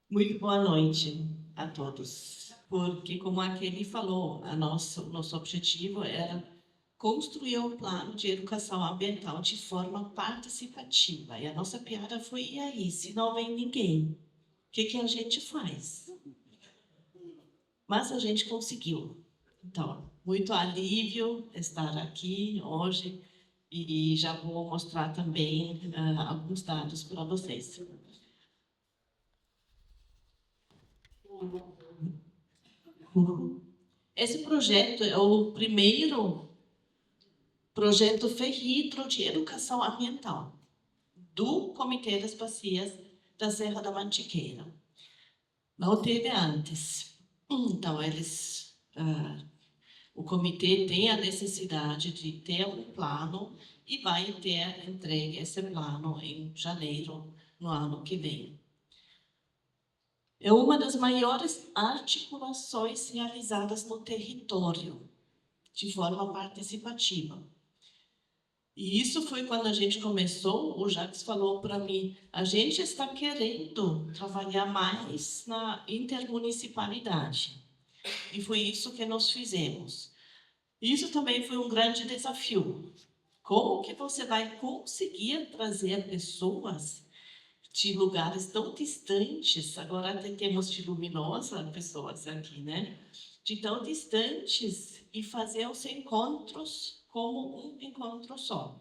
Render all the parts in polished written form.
Muito boa noite a todos. Porque, como a Kelly falou, o nosso objetivo era construir um plano de educação ambiental de forma participativa. E a nossa piada foi: e aí, se não vem ninguém, o que, que a gente faz? Mas a gente conseguiu. Então, muito alívio estar aqui hoje e já vou mostrar também alguns dados para vocês. Esse projeto é o primeiro projeto FERRIDRO de educação ambiental do Comitê das Bacias da Serra da Mantiqueira. Não teve antes. Então, o comitê tem a necessidade de ter um plano e vai ter entregue esse plano em janeiro, no ano que vem. É uma das maiores articulações realizadas no território, de forma participativa. E isso foi quando a gente começou, o Jacques falou para mim, a gente está querendo trabalhar mais na intermunicipalidade. E foi isso que nós fizemos. Isso também foi um grande desafio. Como que você vai conseguir trazer pessoas de lugares tão distantes, agora até temos de Luminosa pessoas aqui, né? De tão distantes e fazer os encontros como um encontro só,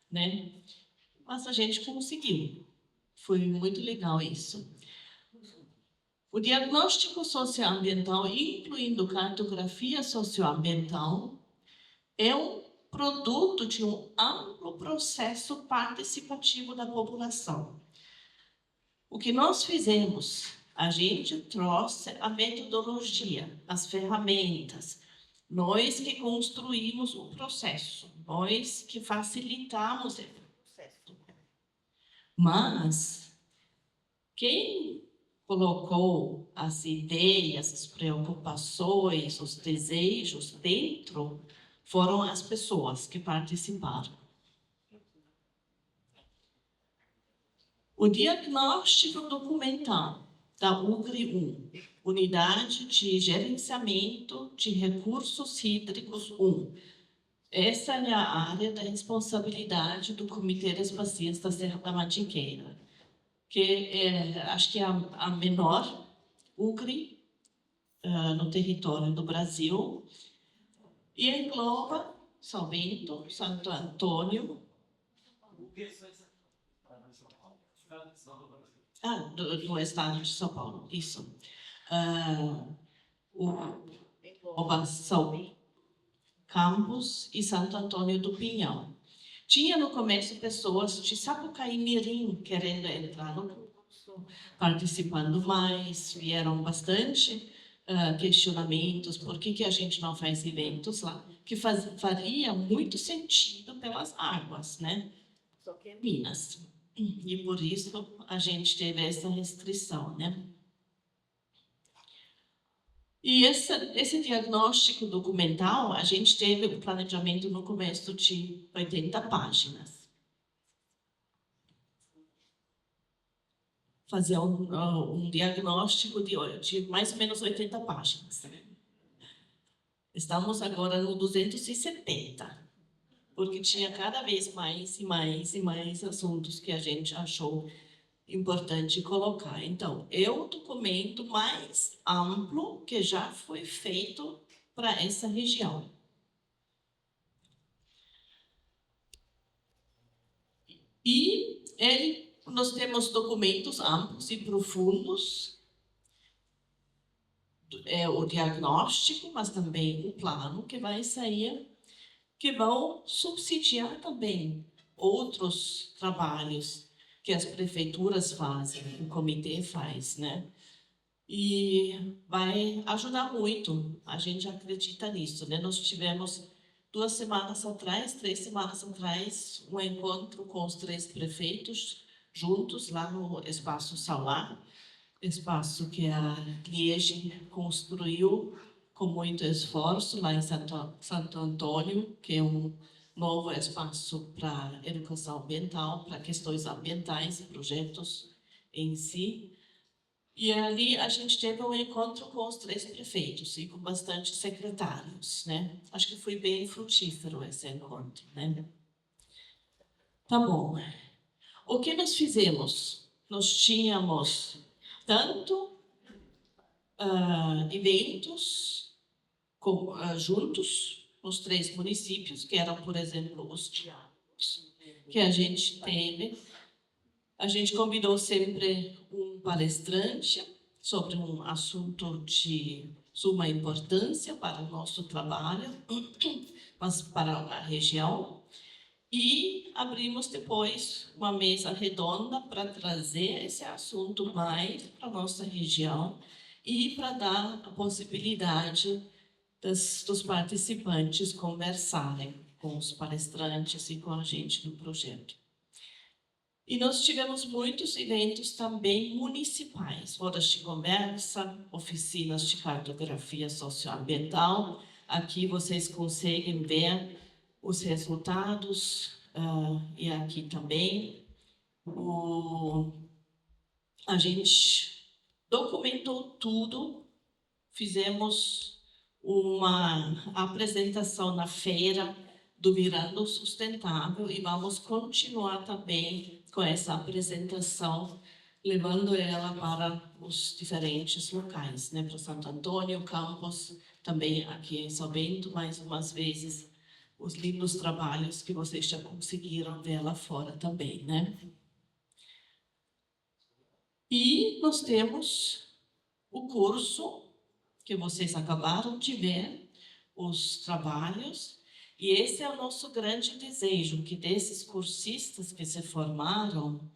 né? Mas a gente conseguiu. Foi muito legal isso. O diagnóstico socioambiental, incluindo cartografia socioambiental, é um produto de um amplo processo participativo da população. O que nós fizemos? A gente trouxe a metodologia, as ferramentas, nós que construímos o processo, nós que facilitamos esse processo. Mas quem colocou as ideias, as preocupações, os desejos dentro foram as pessoas que participaram. O diagnóstico documental da UGRI 1, Unidade de Gerenciamento de Recursos Hídricos 1. Essa é a área da responsabilidade do Comitê das Bacias da Serra da Mantiqueira, que acho que é a menor UGRI no território do Brasil, e engloba São Bento, Santo Antônio, do estado de São Paulo, isso. O engloba São Campos e Santo Antônio do Pinhal. Tinha no começo pessoas de Sapucaí Mirim querendo entrar no curso, participando mais, vieram bastante questionamentos, por que a gente não faz eventos lá, que faria muito sentido pelas águas, né? Só que é Minas. E por isso a gente teve essa restrição, né? E esse diagnóstico documental, a gente teve o planejamento no começo de 80 páginas. Fazer um diagnóstico de mais ou menos 80 páginas. Estamos agora no 270, porque tinha cada vez mais e mais e mais assuntos que a gente achou importante colocar. Então, é o documento mais amplo que já foi feito para essa região. E nós temos documentos amplos e profundos, o diagnóstico, mas também o plano que vai sair, que vão subsidiar também outros trabalhos que as prefeituras fazem, o comitê faz, né? E vai ajudar muito, a gente acredita nisso, né? Nós tivemos 3 semanas atrás, um encontro com os 3 prefeitos, juntos, lá no Espaço Salar, espaço que a Liege construiu com muito esforço, lá em Santo Antônio, que é um novo espaço para educação ambiental, para questões ambientais e projetos em si. E ali a gente teve um encontro com os 3 prefeitos e com bastante secretários, né? Acho que foi bem frutífero esse encontro, né? Tá bom. O que nós fizemos? Nós tínhamos tanto eventos juntos, nos 3 municípios, que eram, por exemplo, os diálogos que a gente teve. A gente convidou sempre um palestrante sobre um assunto de suma importância para o nosso trabalho, mas para a região. E abrimos depois uma mesa redonda para trazer esse assunto mais para a nossa região e para dar a possibilidade dos participantes conversarem com os palestrantes e com a gente do projeto. E nós tivemos muitos eventos também municipais, rodas de conversa, oficinas de cartografia socioambiental. Aqui vocês conseguem ver os resultados, e aqui também. A gente documentou tudo, fizemos uma apresentação na feira do Mirando Sustentável e vamos continuar também com essa apresentação, levando ela para os diferentes locais, né? Para Santo Antônio, Campos, também aqui em São Bento, mais umas vezes, os lindos trabalhos que vocês já conseguiram ver lá fora também, né? E nós temos o curso que vocês acabaram de ver, os trabalhos, e esse é o nosso grande desejo, que desses cursistas que se formaram,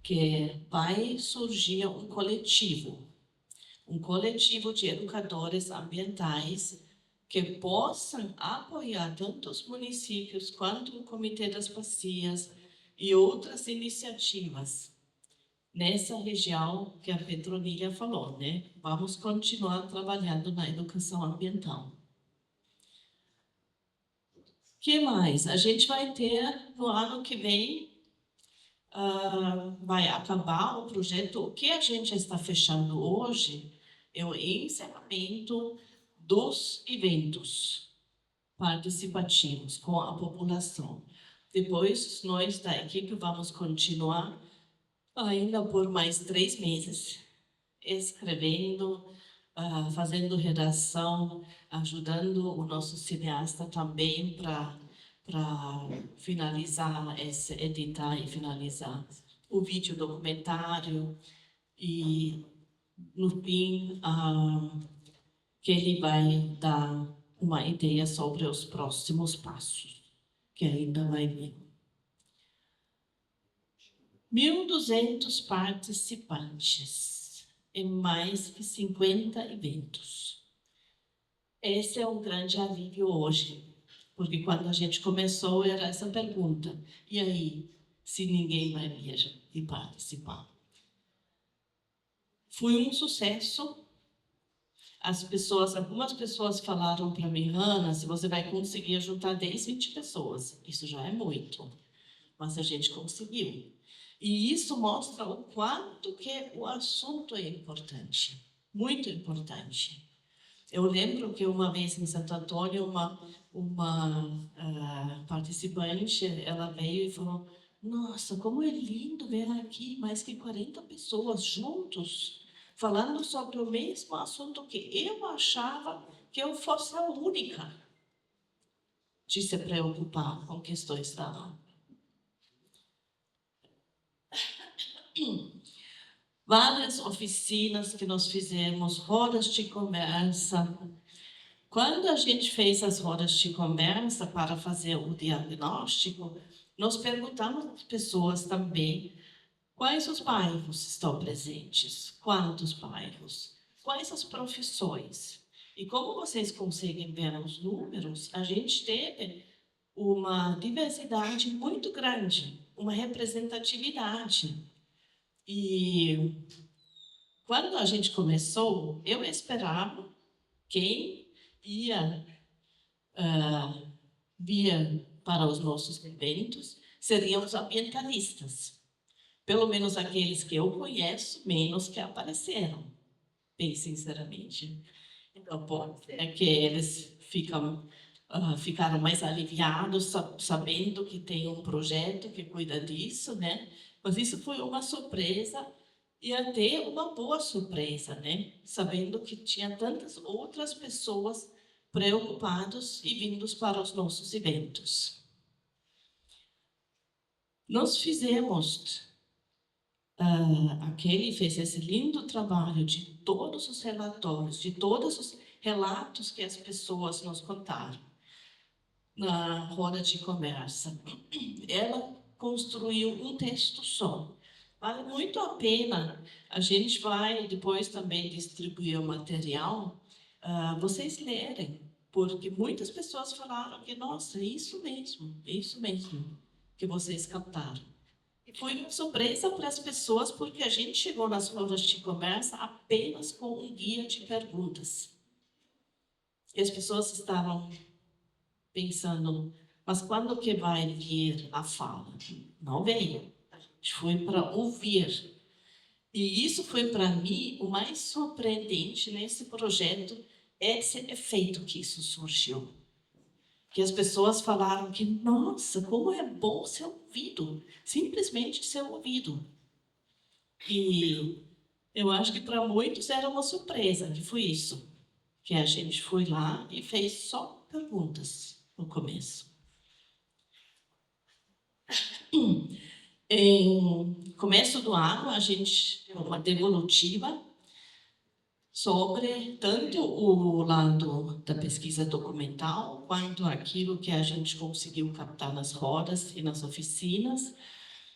que vai surgir um coletivo de educadores ambientais que possam apoiar tanto os municípios quanto o Comitê das Bacias e outras iniciativas nessa região que a Petronila falou, né? Vamos continuar trabalhando na educação ambiental. O que mais? A gente vai ter, no ano que vem, vai acabar o projeto. O que a gente está fechando hoje é o encerramento dos eventos participativos com a população. Depois, nós da equipe vamos continuar ainda por mais 3 meses, escrevendo, fazendo redação, ajudando o nosso cineasta também para finalizar, editar e finalizar o vídeo documentário. E, no fim, que ele vai dar uma ideia sobre os próximos passos, que ainda vai vir. 1.200 participantes em mais que 50 eventos. Esse é um grande alívio hoje, porque quando a gente começou era essa pergunta: e aí, se ninguém vai vir e participar? Foi um sucesso. Algumas pessoas falaram para mim: Ana, se você vai conseguir juntar 10, 20 pessoas, isso já é muito, mas a gente conseguiu. E isso mostra o quanto que o assunto é importante, muito importante. Eu lembro que uma vez em Santo Antônio, uma participante, ela veio e falou: nossa, como é lindo ver aqui mais que 40 pessoas juntos, falando sobre o mesmo assunto que eu achava que eu fosse a única de se preocupar com questões da água. Várias oficinas que nós fizemos, rodas de conversa. Quando a gente fez as rodas de conversa para fazer o diagnóstico, nós perguntamos às pessoas também quais os bairros estão presentes, quantos bairros, quais as profissões. E como vocês conseguem ver os números, a gente teve uma diversidade muito grande, uma representatividade. E quando a gente começou, eu esperava quem ia vir para os nossos eventos seriam os ambientalistas. Pelo menos aqueles que eu conheço, menos que apareceram, bem sinceramente. Então, pode ser que eles ficaram mais aliviados, sabendo que tem um projeto que cuida disso, né? Mas isso foi uma surpresa e até uma boa surpresa, né? Sabendo que tinha tantas outras pessoas preocupadas e vindos para os nossos eventos. Nós fez esse lindo trabalho de todos os relatórios, de todos os relatos que as pessoas nos contaram na roda de conversa. Ela construiu um texto só. Vale muito a pena. A gente vai depois também distribuir o material, vocês lerem, porque muitas pessoas falaram que, nossa, é isso mesmo que vocês captaram. Foi uma surpresa para as pessoas, porque a gente chegou nas rodas de conversa apenas com um guia de perguntas. E as pessoas estavam pensando, mas quando que vai vir a fala? Não veio. A gente foi para ouvir. E isso foi para mim o mais surpreendente nesse projeto, esse efeito que isso surgiu. Que as pessoas falaram que, nossa, como é bom ser ouvido, simplesmente ser ouvido. E eu acho que para muitos era uma surpresa, que foi isso, que a gente foi lá e fez só perguntas no começo. Em começo do ano, a gente deu uma devolutiva sobre tanto o lado da pesquisa documental, quanto aquilo que a gente conseguiu captar nas rodas e nas oficinas.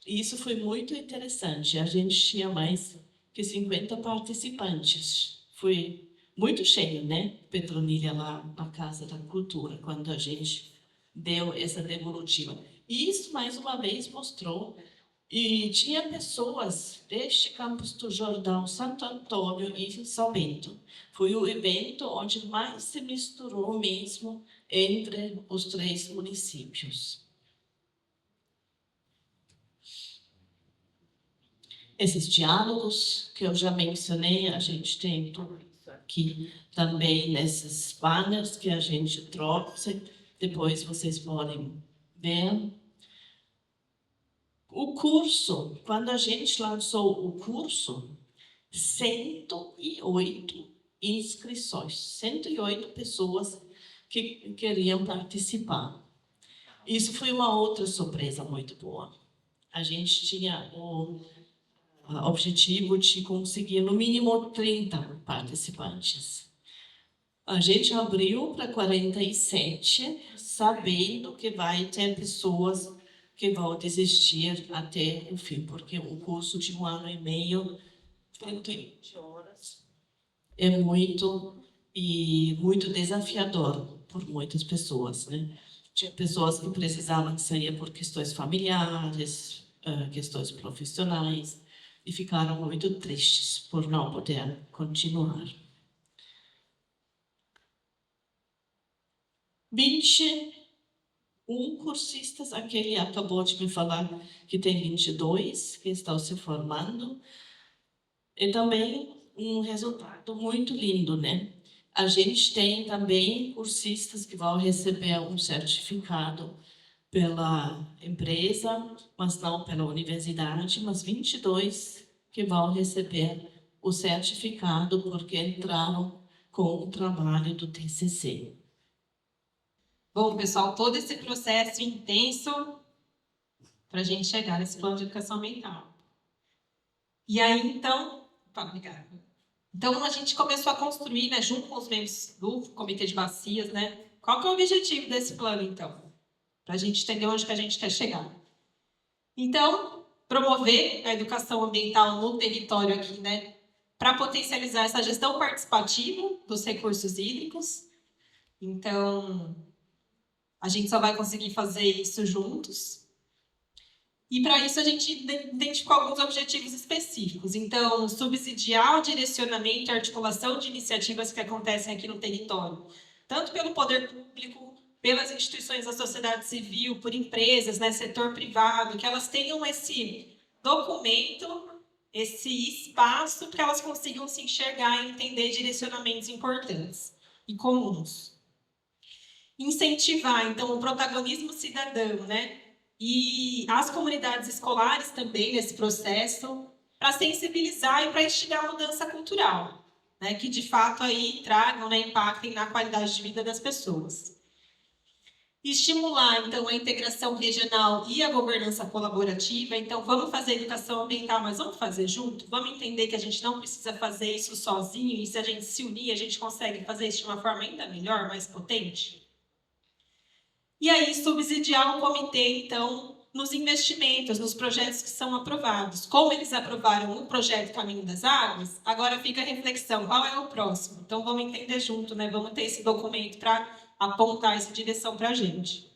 E isso foi muito interessante. A gente tinha mais que 50 participantes. Foi muito cheio, né? Petronilha, lá na Casa da Cultura, quando a gente deu essa devolutiva. E isso, mais uma vez, mostrou. E tinha pessoas deste Campos do Jordão, Santo Antônio e São Bento. Foi o evento onde mais se misturou mesmo entre os 3 municípios. Esses diálogos que eu já mencionei, a gente tem tudo isso aqui também nesses banners que a gente trouxe. Depois vocês podem ver. O curso, quando a gente lançou o curso, 108 inscrições, 108 pessoas que queriam participar. Isso foi uma outra surpresa muito boa. A gente tinha o objetivo de conseguir no mínimo 30 participantes. A gente abriu para 47, sabendo que vai ter pessoas que vão desistir até o fim, porque um curso de 1 ano e meio, 120 horas, é muito desafiador por muitas pessoas, né? Tinha pessoas que precisavam sair por questões familiares, questões profissionais, e ficaram muito tristes por não poder continuar. 21 cursistas, aquele acabou de me falar que tem 22 que estão se formando. E também um resultado muito lindo, né? A gente tem também cursistas que vão receber um certificado pela empresa, mas não pela universidade, mas 22 que vão receber o certificado porque entraram com o trabalho do TCC. Bom, pessoal, todo esse processo intenso para a gente chegar nesse plano de educação ambiental. E aí, então, obrigada. Então, a gente começou a construir, né, junto com os membros do Comitê de Bacias, né, qual que é o objetivo desse plano, então? Para a gente entender onde que a gente quer chegar. Então, promover a educação ambiental no território aqui, né, para potencializar essa gestão participativa dos recursos hídricos. Então, a gente só vai conseguir fazer isso juntos. E, para isso, a gente identificou alguns objetivos específicos. Então, subsidiar o direcionamento e articulação de iniciativas que acontecem aqui no território, tanto pelo poder público, pelas instituições da sociedade civil, por empresas, né, setor privado, que elas tenham esse documento, esse espaço para elas consigam se enxergar e entender direcionamentos importantes e comuns. Incentivar, então, o protagonismo cidadão, né? E as comunidades escolares também nesse processo, para sensibilizar e para instigar a mudança cultural, né? Que de fato aí tragam, né, impactem na qualidade de vida das pessoas. Estimular, então, a integração regional e a governança colaborativa. Então, vamos fazer educação ambiental, mas vamos fazer junto? Vamos entender que a gente não precisa fazer isso sozinho e se a gente se unir, a gente consegue fazer isso de uma forma ainda melhor, mais potente? E aí, subsidiar o comitê, então, nos investimentos, nos projetos que são aprovados. Como eles aprovaram o projeto Caminho das Águas, agora fica a reflexão, qual é o próximo? Então, vamos entender junto, né? Vamos ter esse documento para apontar essa direção para a gente.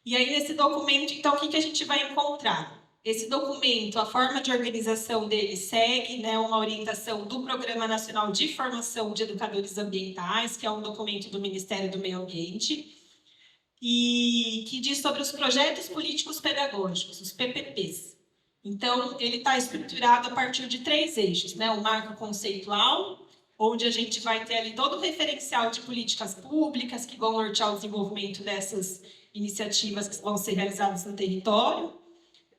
E aí, nesse documento, então, o que a gente vai encontrar? Esse documento, a forma de organização dele segue, né, uma orientação do Programa Nacional de Formação de Educadores Ambientais, que é um documento do Ministério do Meio Ambiente, e que diz sobre os projetos políticos pedagógicos, os PPPs. Então, ele está estruturado a partir de 3 eixos, né? O marco conceitual, onde a gente vai ter ali todo o referencial de políticas públicas que vão nortear o desenvolvimento dessas iniciativas que vão ser realizadas no território,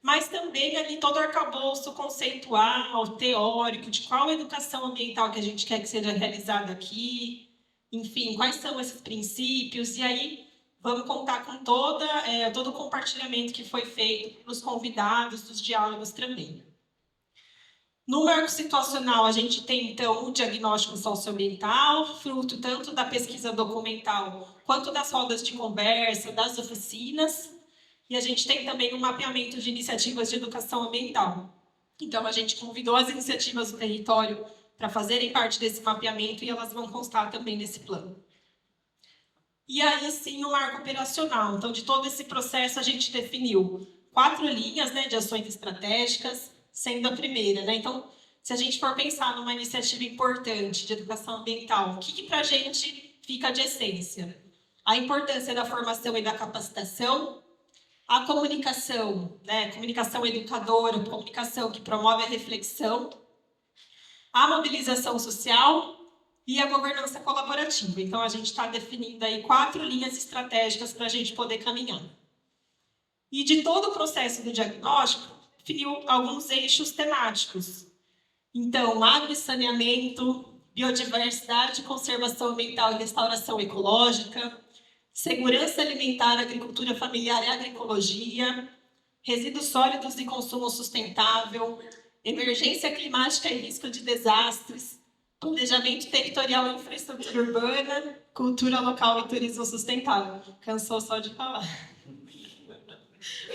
mas também ali todo o arcabouço conceitual, teórico, de qual educação ambiental que a gente quer que seja realizada aqui, enfim, quais são esses princípios, e aí vamos contar com todo o compartilhamento que foi feito pelos convidados, dos diálogos também. No marco situacional, a gente tem, então, o diagnóstico socioambiental, fruto tanto da pesquisa documental quanto das rodas de conversa, das oficinas, e a gente tem também um mapeamento de iniciativas de educação ambiental. Então, a gente convidou as iniciativas do território para fazerem parte desse mapeamento e elas vão constar também nesse plano. E aí, sim, o marco operacional. Então, de todo esse processo, a gente definiu 4 linhas, né, de ações estratégicas, sendo a primeira, né? Então, se a gente for pensar numa iniciativa importante de educação ambiental, o que para a gente fica de essência? A importância da formação e da capacitação, a comunicação, né? Comunicação educadora, comunicação que promove a reflexão, a mobilização social e a governança colaborativa. Então, a gente está definindo aí 4 linhas estratégicas para a gente poder caminhar. E de todo o processo do diagnóstico, definiu alguns eixos temáticos. Então, água e saneamento, biodiversidade, conservação ambiental e restauração ecológica, segurança alimentar, agricultura familiar e agroecologia, resíduos sólidos e consumo sustentável, emergência climática e risco de desastres, planejamento territorial e infraestrutura urbana, cultura local e turismo sustentável. Cansou só de falar.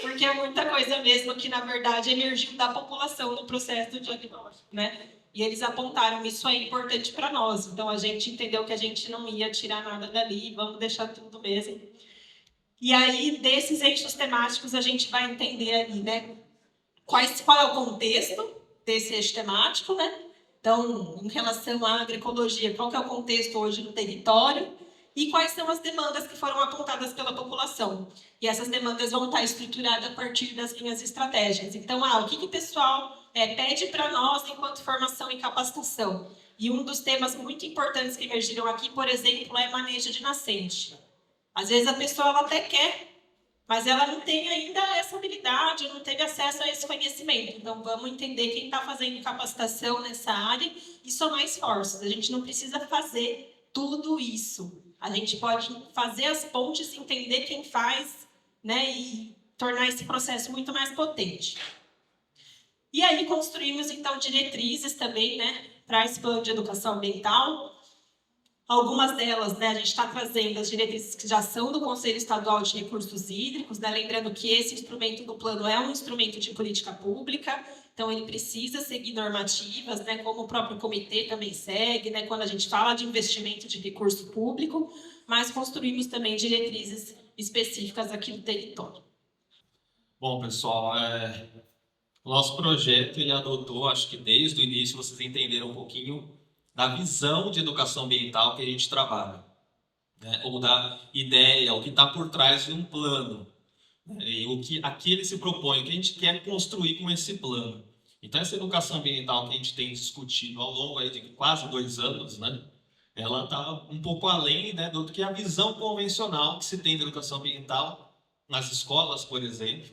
Porque é muita coisa mesmo que, na verdade, emergiu da população no processo do diagnóstico, né? E eles apontaram, isso é importante para nós. Então, a gente entendeu que a gente não ia tirar nada dali, vamos deixar tudo mesmo. E aí, desses eixos temáticos, a gente vai entender ali, né? Qual é o contexto desse eixo temático, né? Então, em relação à agroecologia, qual que é o contexto hoje no território? E quais são as demandas que foram apontadas pela população. E essas demandas vão estar estruturadas a partir das linhas estratégicas. Então, o que o pessoal pede para nós enquanto formação e capacitação? E um dos temas muito importantes que emergiram aqui, por exemplo, é manejo de nascente. Às vezes a pessoa ela até quer, mas ela não tem ainda essa habilidade, não teve acesso a esse conhecimento. Então, vamos entender quem está fazendo capacitação nessa área e somar esforços. A gente não precisa fazer tudo isso. A gente pode fazer as pontes, entender quem faz, né, e tornar esse processo muito mais potente. E aí construímos, então, diretrizes também, né, para esse plano de educação ambiental. Algumas delas, né, a gente está trazendo as diretrizes que já são do Conselho Estadual de Recursos Hídricos, né, lembrando que esse instrumento do plano é um instrumento de política pública, então ele precisa seguir normativas, né, como o próprio comitê também segue, né, quando a gente fala de investimento de recurso público, mas construímos também diretrizes específicas aqui do território. Bom, pessoal, o nosso projeto ele adotou, acho que desde o início vocês entenderam um pouquinho da visão de educação ambiental que a gente trabalha, né? Ou da ideia, o que está por trás de um plano. E o que aqui ele se propõe, o que a gente quer construir com esse plano. Então, essa educação ambiental que a gente tem discutido ao longo aí de quase 2 anos, né, ela está um pouco além, né, do que a visão convencional que se tem de educação ambiental nas escolas, por exemplo,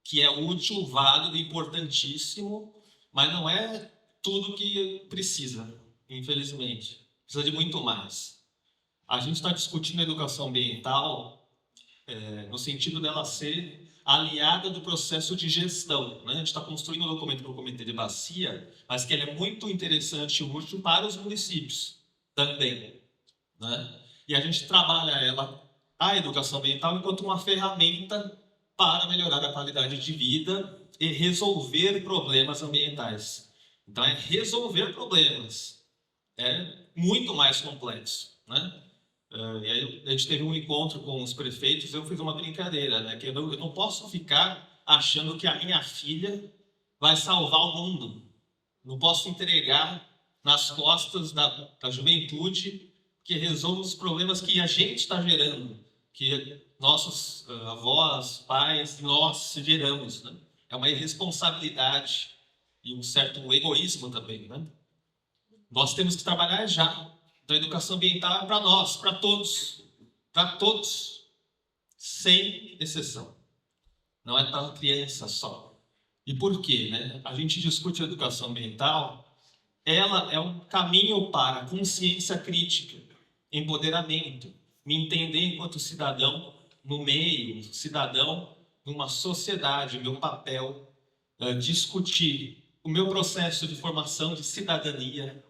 que é útil, válido, importantíssimo, mas não é tudo que precisa, infelizmente. Precisa de muito mais. A gente está discutindo a educação ambiental no sentido dela ser aliada do processo de gestão, né? A gente está construindo um documento para o Comitê de Bacia, mas que ele é muito interessante e útil para os municípios também, né? E a gente trabalha a educação ambiental, enquanto uma ferramenta para melhorar a qualidade de vida e resolver problemas ambientais. Então, é resolver problemas. É muito mais complexo, né? E aí a gente teve um encontro com os prefeitos, eu fiz uma brincadeira, né? Que eu não posso ficar achando que a minha filha vai salvar o mundo. Não posso entregar nas costas da juventude que resolva os problemas que a gente está gerando, que nossos avós, pais, nós geramos, né? É uma irresponsabilidade e um certo egoísmo também, né? Nós temos que trabalhar já. Então, a educação ambiental é para nós, para todos, sem exceção. Não é para criança só. E por quê, né? A gente discute a educação ambiental, ela é um caminho para consciência crítica, empoderamento, me entender enquanto cidadão no meio, cidadão numa sociedade, meu papel, discutir o meu processo de formação de cidadania,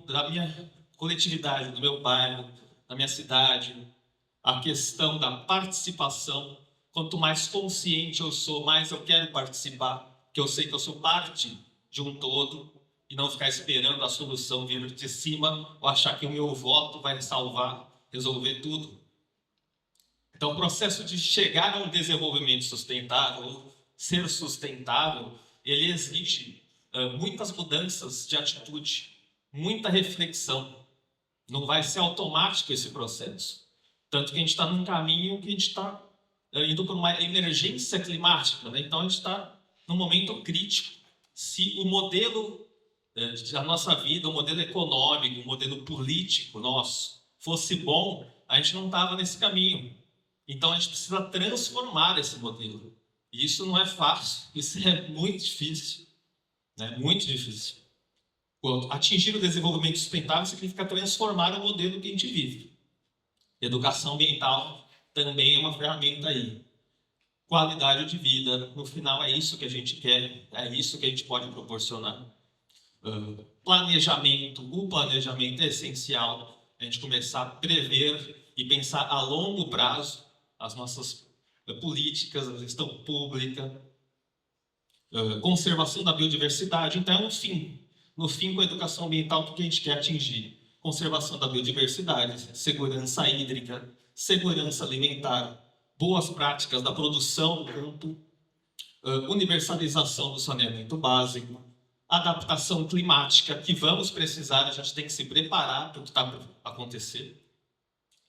da minha coletividade, do meu bairro, da minha cidade, a questão da participação. Quanto mais consciente eu sou, mais eu quero participar, porque eu sei que eu sou parte de um todo e não ficar esperando a solução vir de cima ou achar que o meu voto vai salvar, resolver tudo. Então, o processo de chegar a um desenvolvimento sustentável, ser sustentável, ele exige muitas mudanças de atitude, muita reflexão. Não vai ser automático esse processo. Tanto que a gente está num caminho que a gente está indo para uma emergência climática, né? Então, a gente está num momento crítico. Se o modelo da nossa vida, o modelo econômico, o modelo político nosso fosse bom, a gente não estava nesse caminho. Então, a gente precisa transformar esse modelo. E isso não é fácil, isso é muito difícil. Né? Muito difícil. Atingir o desenvolvimento sustentável significa transformar o modelo que a gente vive. Educação ambiental também é uma ferramenta aí. Qualidade de vida, no final é isso que a gente quer, é isso que a gente pode proporcionar. Planejamento, o planejamento é essencial, a gente começar a prever e pensar a longo prazo as nossas políticas, a gestão pública, conservação da biodiversidade. Então, no fim, com a educação ambiental, o que a gente quer atingir? Conservação da biodiversidade, segurança hídrica, segurança alimentar, boas práticas da produção do campo, universalização do saneamento básico, adaptação climática, que vamos precisar, a gente tem que se preparar para o que está para acontecer.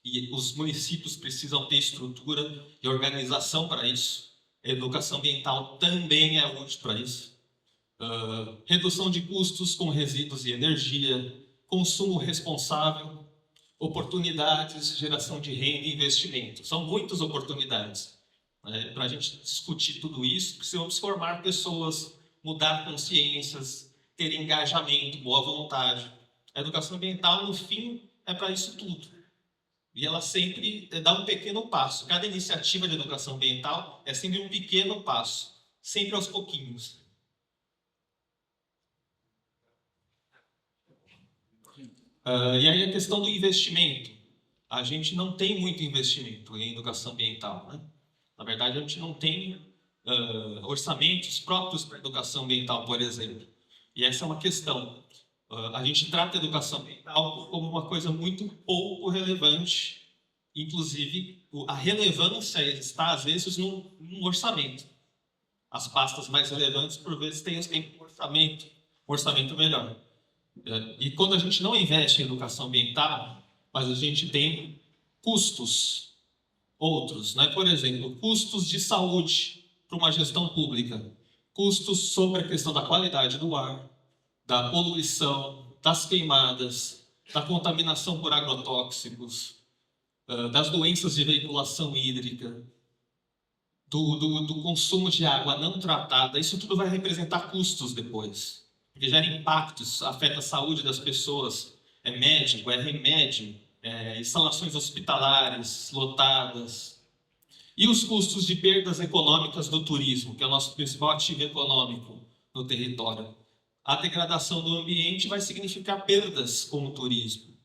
E os municípios precisam ter estrutura e organização para isso. A educação ambiental também é útil para isso. Redução de custos com resíduos e energia, consumo responsável, oportunidades, geração de renda e investimento. São muitas oportunidades. Para a gente discutir tudo isso, precisamos formar pessoas, mudar consciências, ter engajamento, boa vontade. A educação ambiental, no fim, é para isso tudo. E ela sempre dá um pequeno passo. Cada iniciativa de educação ambiental é sempre um pequeno passo, sempre aos pouquinhos. E aí a questão do investimento. A gente não tem muito investimento em educação ambiental, né? Na verdade, a gente não tem orçamentos próprios para a educação ambiental, por exemplo. E essa é uma questão. A gente trata a educação ambiental como uma coisa muito pouco relevante. Inclusive, a relevância está, às vezes, no orçamento. As pastas mais relevantes, por vezes, têm um orçamento melhor. E quando a gente não investe em educação ambiental, mas a gente tem custos outros, né? Por exemplo, custos de saúde para uma gestão pública, custos sobre a questão da qualidade do ar, da poluição, das queimadas, da contaminação por agrotóxicos, das doenças de veiculação hídrica, do consumo de água não tratada. Isso tudo vai representar custos depois, porque gera impactos, afeta a saúde das pessoas, é médico, é remédio, instalações hospitalares lotadas. E os custos de perdas econômicas do turismo, que é o nosso principal ativo econômico no território. A degradação do ambiente vai significar perdas com o turismo.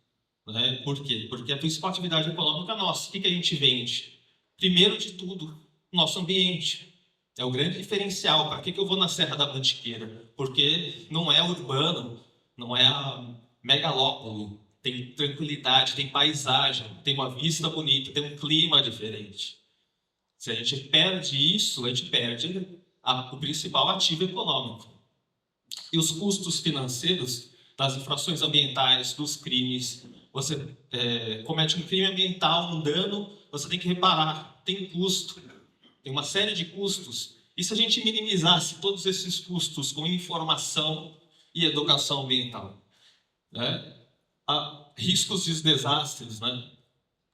Né? Por quê? Porque a principal atividade econômica é nossa. O que a gente vende? Primeiro de tudo, nosso ambiente. É o grande diferencial. Para que eu vou na Serra da Mantiqueira? Porque não é urbano, não é a megalópole. Tem tranquilidade, tem paisagem, tem uma vista bonita, tem um clima diferente. Se a gente perde isso, a gente perde o principal ativo econômico. E os custos financeiros das infrações ambientais, dos crimes. Você comete um crime ambiental, um dano, você tem que reparar, tem custo, tem uma série de custos. E se a gente minimizasse todos esses custos com informação e educação ambiental? Né? Riscos de desastres, né?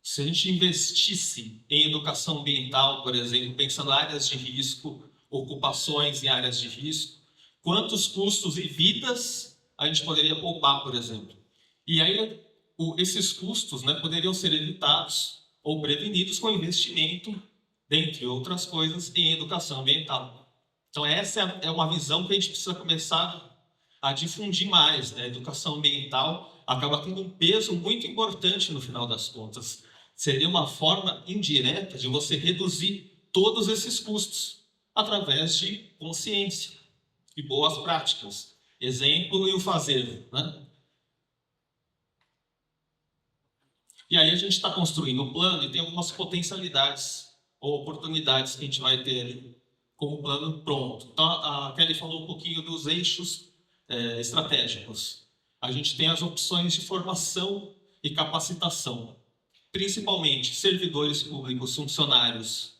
Se a gente investisse em educação ambiental, por exemplo, pensando em áreas de risco, ocupações em áreas de risco, quantos custos e vidas a gente poderia poupar, por exemplo? E aí, esses custos, né, poderiam ser evitados ou prevenidos com investimento, dentre outras coisas, em educação ambiental. Então, essa é uma visão que a gente precisa começar a difundir mais. Né? A educação ambiental acaba tendo um peso muito importante no final das contas. Seria uma forma indireta de você reduzir todos esses custos através de consciência e boas práticas. Exemplo e o fazer. Né? E aí a gente está construindo um plano e tem algumas potencialidades ou oportunidades que a gente vai ter ali com o plano pronto. Então, a Kelly falou um pouquinho dos eixos estratégicos. A gente tem as opções de formação e capacitação, principalmente servidores públicos, funcionários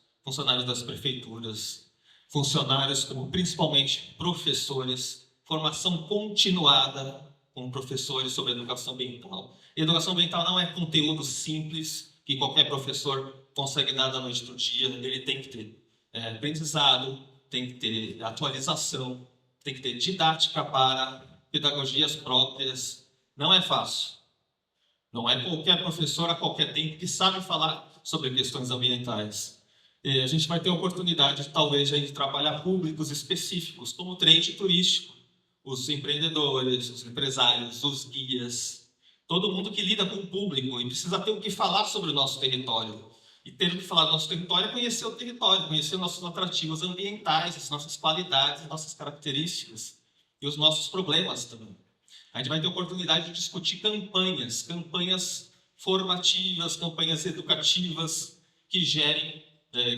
das prefeituras, funcionários como principalmente professores, formação continuada com professores sobre educação ambiental. Educação ambiental não é conteúdo simples que qualquer professor consegue dar da noite para o dia. Ele tem que ter aprendizado, tem que ter atualização, tem que ter didática para pedagogias próprias. Não é fácil. Não é qualquer professor a qualquer tempo que sabe falar sobre questões ambientais. E a gente vai ter a oportunidade, talvez, de trabalhar públicos específicos, como o trade turístico, os empreendedores, os empresários, os guias, todo mundo que lida com o público e precisa ter o que falar sobre o nosso território. E ter o que falar do nosso território é conhecer o território, conhecer nossos atrativos ambientais, as nossas qualidades, as nossas características e os nossos problemas também. A gente vai ter a oportunidade de discutir campanhas formativas, campanhas educativas que gerem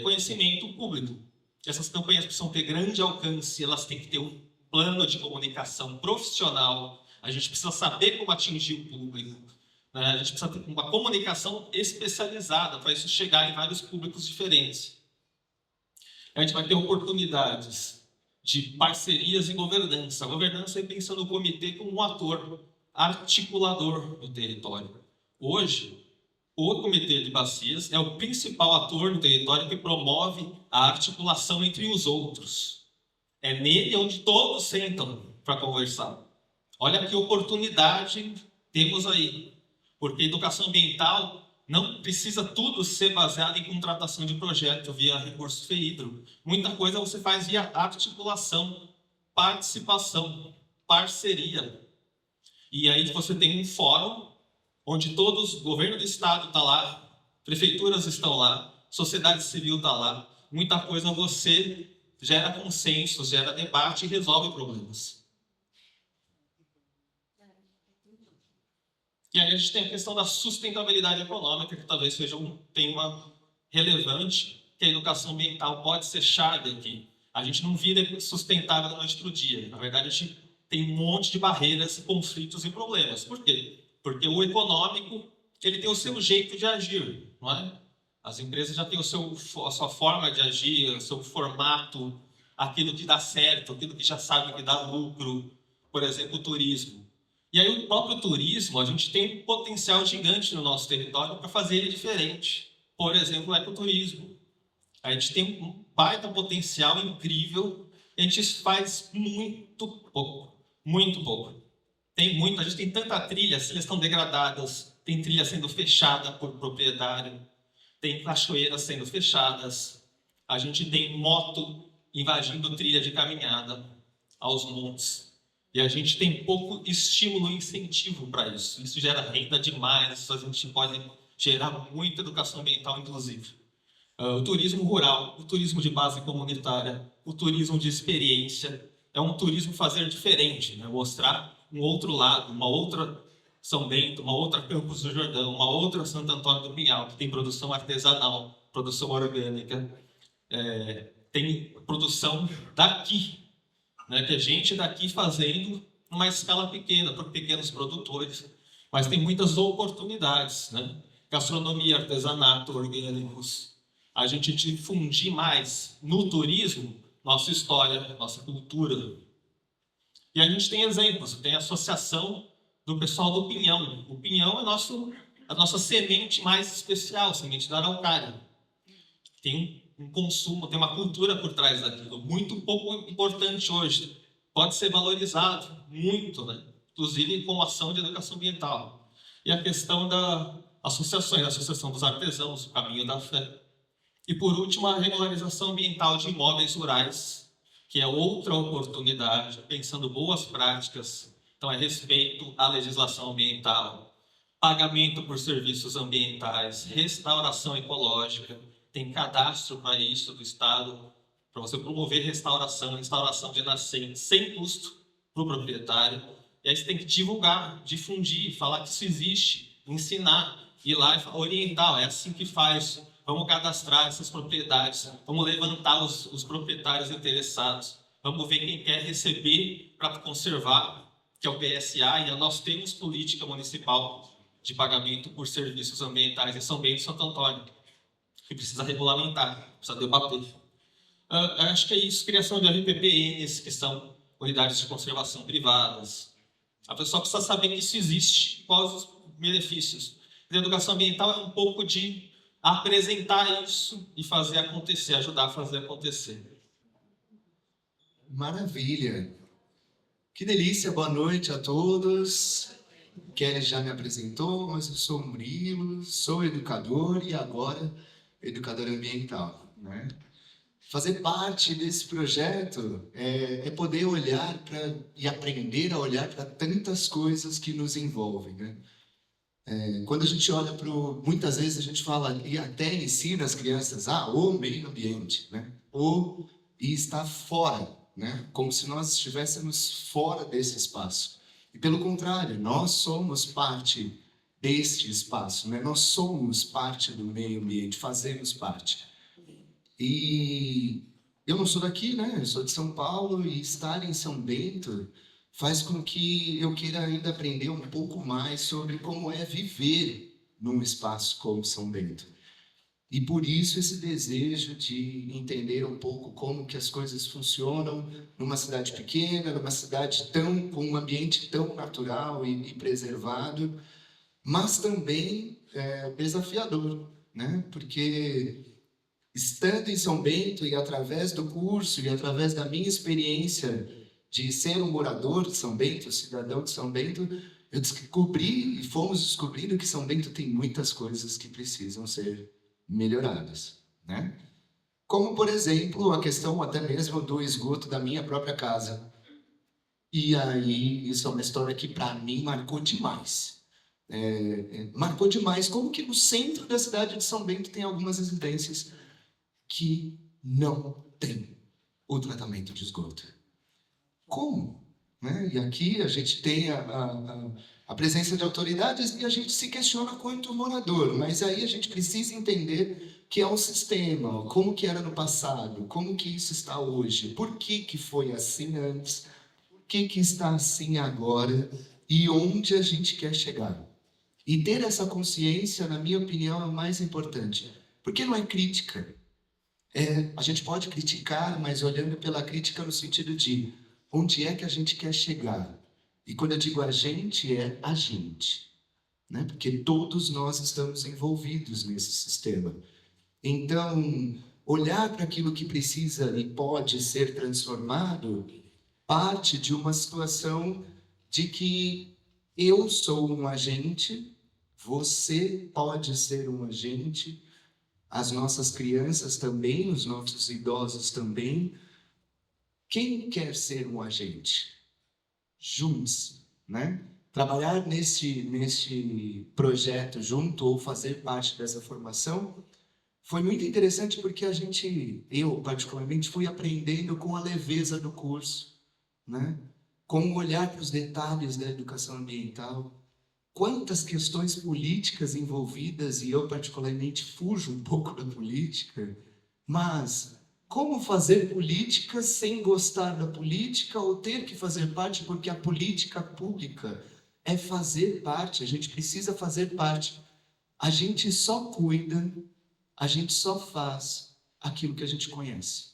conhecimento público. Essas campanhas precisam ter grande alcance, elas têm que ter um plano de comunicação profissional, a gente precisa saber como atingir o público, né? A gente precisa ter uma comunicação especializada para isso chegar em vários públicos diferentes. A gente vai ter oportunidades de parcerias e governança. A governança é pensando no comitê como um ator articulador do território. Hoje, o Comitê de Bacias é o principal ator no território que promove a articulação entre os outros. É nele onde todos sentam para conversar. Olha que oportunidade temos aí. Porque educação ambiental não precisa tudo ser baseado em contratação de projeto via recurso FEIDRO. Muita coisa você faz via articulação, participação, parceria. E aí você tem um fórum onde todos, o governo do estado está lá, prefeituras estão lá, sociedade civil está lá. Muita coisa você gera consenso, gera debate e resolve problemas. E aí a gente tem a questão da sustentabilidade econômica, que talvez seja um tema relevante, que a educação ambiental pode ser chave aqui. A gente não vira sustentável da noite para o dia. Na verdade, a gente tem um monte de barreiras, conflitos e problemas. Por quê? Porque o econômico ele tem o seu jeito de agir, não é? As empresas já têm a sua forma de agir, o seu formato, aquilo que dá certo, aquilo que já sabe que dá lucro, por exemplo, o turismo. E aí o próprio turismo, a gente tem um potencial gigante no nosso território para fazer ele diferente. Por exemplo, o ecoturismo. A gente tem um baita potencial incrível e a gente faz muito pouco. Muito pouco. A gente tem tanta trilha, as trilhas estão degradadas, tem trilha sendo fechada por proprietário, tem cachoeiras sendo fechadas, a gente tem moto invadindo trilha de caminhada aos montes. E a gente tem pouco estímulo e incentivo para isso. Isso gera renda demais, a gente pode gerar muita educação ambiental, inclusive. O turismo rural, o turismo de base comunitária, o turismo de experiência, é um turismo fazer diferente, né? Mostrar um outro lado, uma outra São Bento, uma outra Campos do Jordão, uma outra Santo Antônio do Pinhal, que tem produção artesanal, produção orgânica, tem produção daqui, né? Que a gente daqui fazendo numa escala pequena, por pequenos produtores, mas tem muitas oportunidades, né? Gastronomia, artesanato, orgânicos, a gente difundir mais no turismo nossa história, nossa cultura. E a gente tem exemplos, tem a associação do pessoal do Pinhão. O Pinhão é a nossa semente mais especial, semente da araucária. Tem um consumo, tem uma cultura por trás daquilo, muito pouco importante hoje. Pode ser valorizado muito, né? Inclusive com ação de educação ambiental. E a questão da associação, a Associação dos Artesãos, o Caminho da Fé. E por último, a regularização ambiental de imóveis rurais, que é outra oportunidade, pensando boas práticas. Então, é respeito à legislação ambiental, pagamento por serviços ambientais, restauração ecológica, tem cadastro para isso do Estado, para você promover restauração de nascentes, sem custo para o proprietário. E aí você tem que divulgar, difundir, falar que isso existe, ensinar, ir lá e orientar, é assim que faz. Vamos cadastrar essas propriedades, vamos levantar os proprietários interessados, vamos ver quem quer receber para conservar, que é o PSA, e nós temos política municipal de pagamento por serviços ambientais em São Bento e Santo Antônio, que precisa regulamentar, precisa debater. Acho que é isso, criação de RPPNs, que são unidades de conservação privadas. A pessoa precisa saber que isso existe, quais os benefícios. A educação ambiental é um pouco de apresentar isso e fazer acontecer, ajudar a fazer acontecer. Maravilha! Que delícia, boa noite a todos. Kelly já me apresentou, mas eu sou o Murilo, sou educador e agora educador ambiental, né? Fazer parte desse projeto é poder olhar e aprender a olhar para tantas coisas que nos envolvem, né? Quando a gente olha para muitas vezes a gente fala e até ensina as crianças o meio ambiente, né? E está fora, né? Como se nós estivéssemos fora desse espaço. E pelo contrário, nós somos parte deste espaço, né? Nós somos parte do meio ambiente, fazemos parte. E eu não sou daqui, né? Eu sou de São Paulo e estar em São Bento faz com que eu queira ainda aprender um pouco mais sobre como é viver num espaço como São Bento. E por isso esse desejo de entender um pouco como que as coisas funcionam numa cidade pequena, numa cidade com um ambiente tão natural e preservado, mas também desafiador, né? Porque estando em São Bento e através do curso e através da minha experiência de ser um morador de São Bento, cidadão de São Bento, eu descobri e fomos descobrindo que São Bento tem muitas coisas que precisam ser melhoradas, né? Como, por exemplo, a questão até mesmo do esgoto da minha própria casa. E aí, isso é uma história que para mim marcou demais. Marcou demais como que no centro da cidade de São Bento tem algumas residências que não tem o tratamento de esgoto. Como? Né? E aqui a gente tem a presença de autoridades e a gente se questiona quanto morador, mas aí a gente precisa entender que é um sistema, como que era no passado, como que isso está hoje, por que foi assim antes, por que está assim agora e onde a gente quer chegar. E ter essa consciência, na minha opinião, é o mais importante. Porque não é crítica. A gente pode criticar, mas olhando pela crítica no sentido de onde é que a gente quer chegar. E quando eu digo a gente, é a gente, né? Porque todos nós estamos envolvidos nesse sistema. Então, olhar para aquilo que precisa e pode ser transformado parte de uma situação de que eu sou um agente, você pode ser um agente, as nossas crianças também, os nossos idosos também. Quem quer ser um agente? Junte-se, né? Trabalhar neste projeto junto ou fazer parte dessa formação foi muito interessante porque eu particularmente fui aprendendo com a leveza do curso, né? Com o olhar para os detalhes da educação ambiental. Quantas questões políticas envolvidas, e eu particularmente fujo um pouco da política, mas como fazer política sem gostar da política ou ter que fazer parte porque a política pública é fazer parte, a gente precisa fazer parte. A gente só cuida, a gente só faz aquilo que a gente conhece.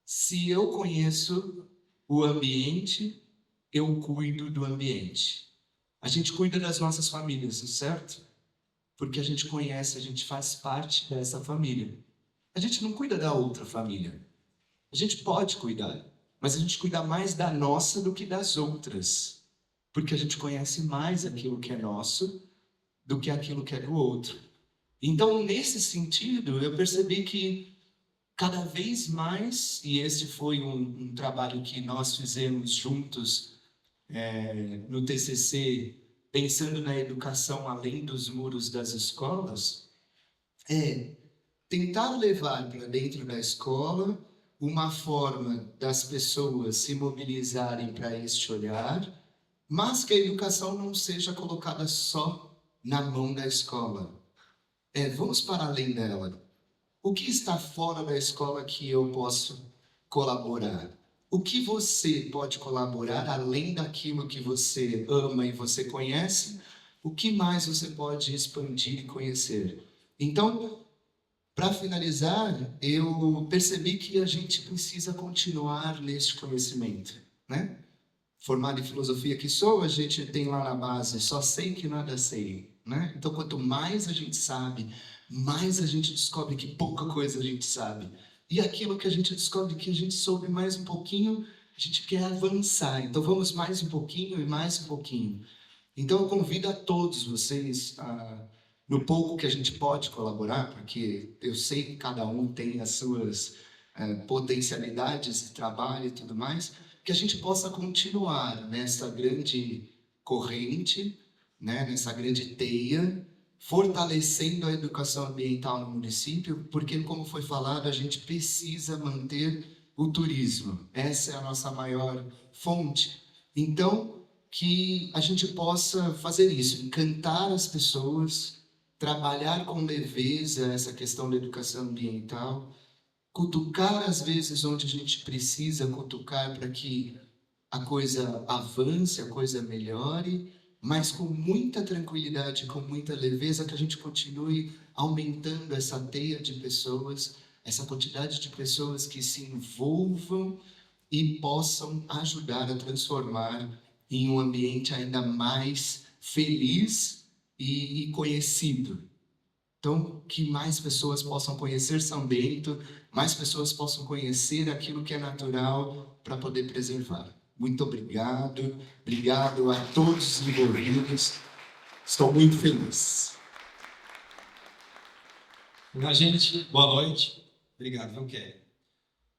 Se eu conheço o ambiente, eu cuido do ambiente. A gente cuida das nossas famílias, certo? Porque a gente conhece, a gente faz parte dessa família. A gente não cuida da outra família. A gente pode cuidar, mas a gente cuida mais da nossa do que das outras. Porque a gente conhece mais aquilo que é nosso do que aquilo que é do outro. Então, nesse sentido, eu percebi que cada vez mais, e esse foi um trabalho que nós fizemos juntos no TCC, pensando na educação além dos muros das escolas, é tentar levar para dentro da escola uma forma das pessoas se mobilizarem para este olhar, mas que a educação não seja colocada só na mão da escola. Vamos para além dela. O que está fora da escola que eu posso colaborar? O que você pode colaborar além daquilo que você ama e você conhece? O que mais você pode expandir e conhecer? Então, para finalizar, eu percebi que a gente precisa continuar neste conhecimento, né? Formado em filosofia que sou, a gente tem lá na base, só sei que nada sei, né? Então, quanto mais a gente sabe, mais a gente descobre que pouca coisa a gente sabe. E aquilo que a gente descobre que a gente soube mais um pouquinho, a gente quer avançar. Então, vamos mais um pouquinho e mais um pouquinho. Então, eu convido a todos vocês, no pouco que a gente pode colaborar, porque eu sei que cada um tem as suas potencialidades de trabalho e tudo mais, que a gente possa continuar nessa grande corrente, né, nessa grande teia, fortalecendo a educação ambiental no município, porque, como foi falado, a gente precisa manter o turismo. Essa é a nossa maior fonte. Então, que a gente possa fazer isso, encantar as pessoas, trabalhar com leveza essa questão da educação ambiental, cutucar às vezes onde a gente precisa cutucar para que a coisa avance, a coisa melhore, mas com muita tranquilidade, com muita leveza, que a gente continue aumentando essa teia de pessoas, essa quantidade de pessoas que se envolvam e possam ajudar a transformar em um ambiente ainda mais feliz e conhecido. Então, que mais pessoas possam conhecer São Bento, mais pessoas possam conhecer aquilo que é natural para poder preservar. Muito obrigado. Obrigado a todos os envolvidos. Estou muito feliz. Gente, boa noite. Obrigado, não quero.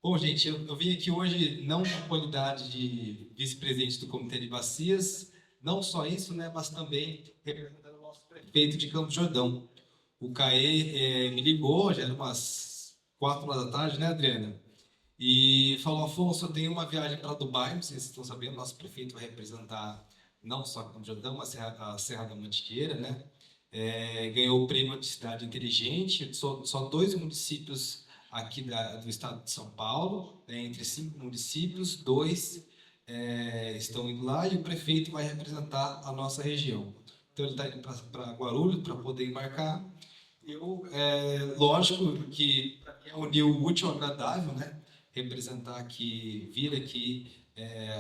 Bom, gente, eu vim aqui hoje não na qualidade de vice-presidente do Comitê de Bacias, não só isso, né, mas também representando o nosso prefeito de Campos do Jordão. O CAE me ligou, já era umas 4 horas da tarde, né, Adriana? E falou: Afonso, eu tenho uma viagem para Dubai, não sei se vocês estão sabendo, nosso prefeito vai representar não só Campos do Jordão, mas a Serra da Mantiqueira, né? Ganhou o prêmio de cidade inteligente, só 2 municípios aqui do estado de São Paulo, né? Entre 5 municípios, 2 estão indo lá e o prefeito vai representar a nossa região. Então ele está indo para Guarulhos para poder embarcar. Lógico que é unir o útil ao agradável, né? Representar aqui, vir aqui